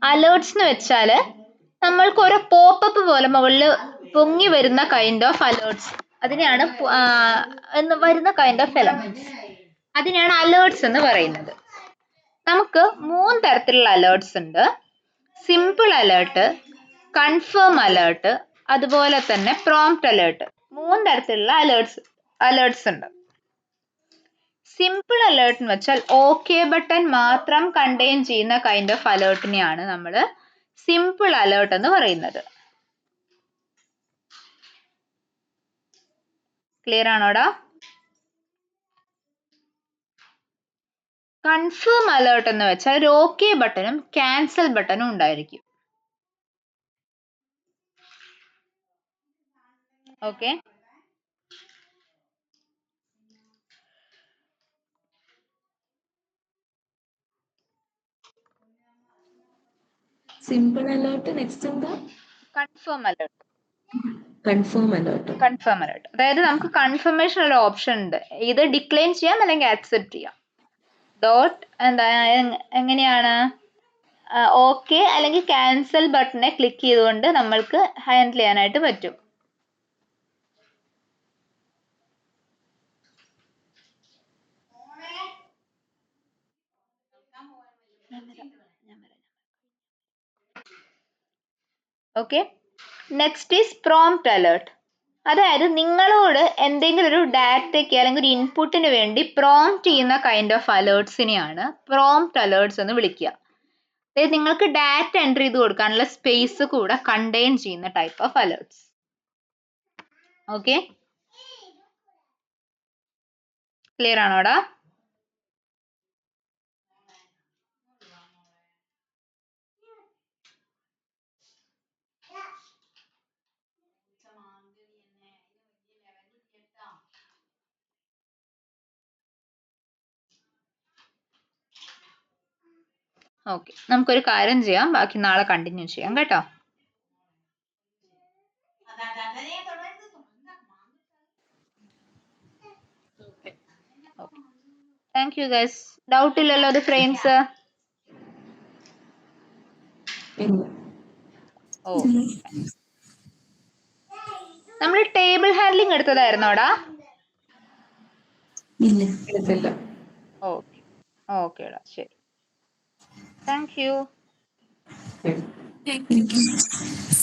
അലേർട്സ് എന്ന് വെച്ചാല് നമ്മൾക്ക് ഓരോ പോപ്പപ്പ് പോലെ മുകളിൽ പൊങ്ങി വരുന്ന കൈൻഡ് ഓഫ് അലേർട്സ്, അതിനെയാണ് വരുന്ന കൈൻഡ് ഓഫ് എലമെന്റ്സ്, അതിനെയാണ് അലേർട്സ് എന്ന് പറയുന്നത്. നമുക്ക് 3 തരത്തിലുള്ള അലേർട്സ് ഉണ്ട്. സിമ്പിൾ അലേർട്ട്, കൺഫേം അലേർട്ട്, അതുപോലെ തന്നെ പ്രോംപ്റ്റ് അലേർട്ട്. 3 തരത്തിലുള്ള അലേർട്സ് ഉണ്ട്. സിമ്പിൾ അലേർട്ട് എന്ന് വെച്ചാൽ ഓക്കെ ബട്ടൺ മാത്രം കണ്ടെയ്ൻ ചെയ്യുന്ന കൈൻഡ് ഓഫ് അലേർട്ടിനെയാണ് നമ്മൾ സിമ്പിൾ അലേർട്ട് എന്ന് പറയുന്നത്. ക്ലിയർ ആണോടാ? കൺഫേം അലേർട്ട് എന്ന് വെച്ചാൽ ഒരു ഓക്കെ ബട്ടണും ക്യാൻസൽ ബട്ടണും ഉണ്ടായിരിക്കും. ഓക്കെ, സിമ്പിൾ അലേർട്ട്, നെക്സ്റ്റ് എന്താ? Confirm alert. Confirm alert. Confirm alert അതായത് നമുക്ക് കൺഫർമേഷൻ ഒരു ഓപ്ഷൻ ഉണ്ട്, ഇത് ഡിക്ലൈൻ ചെയ്യാം അല്ലെങ്കിൽ ആക്സെപ്റ്റ് ചെയ്യാം. ഡോട്ട് എങ്ങനെയാണ്, ഓക്കെ അല്ലെങ്കിൽ ക്യാൻസൽ ബട്ടനെ ക്ലിക്ക് ചെയ്തുകൊണ്ട് നമ്മൾക്ക് ഹാൻഡിൽ ചെയ്യാനായിട്ട് പറ്റും. Okay, next is prompt alert. അതായത് നിങ്ങളോട് എന്തെങ്കിലും ഒരു ഡാറ്റയ്ക്ക് അല്ലെങ്കിൽ ഒരു ഇൻപുട്ടിന് വേണ്ടി പ്രോംപ്റ്റ് ചെയ്യുന്ന കൈൻഡ് ഓഫ് അലേർട്സിനെയാണ് പ്രോംപ്റ്റ് അലേർട്സ് എന്ന് വിളിക്കുക. അതായത് നിങ്ങൾക്ക് ഡാറ്റ എൻട്രി ചെയ്ത് കൊടുക്കാനുള്ള സ്പേസ് കൂടെ കണ്ടെയ്ൻ ചെയ്യുന്ന type of alerts. Okay, clear ആണോടാ? ഓക്കെ, നമുക്കൊരു കാര്യം ചെയ്യാം, ബാക്കി നാളെ കണ്ടിന്യൂ ചെയ്യാം കേട്ടോ. Thank you guys. ഡൗട്ട് ഇല്ലല്ലോ അത് ഫ്രെയിംസ്? ഓ, നമ്മൾ ടേബിൾ ഹാൻഡ്ലിംഗ് എടുത്തതായിരുന്നോടാ? ഓക്കെ ഓക്കേടാ, ശരി. Thank you. Thank you.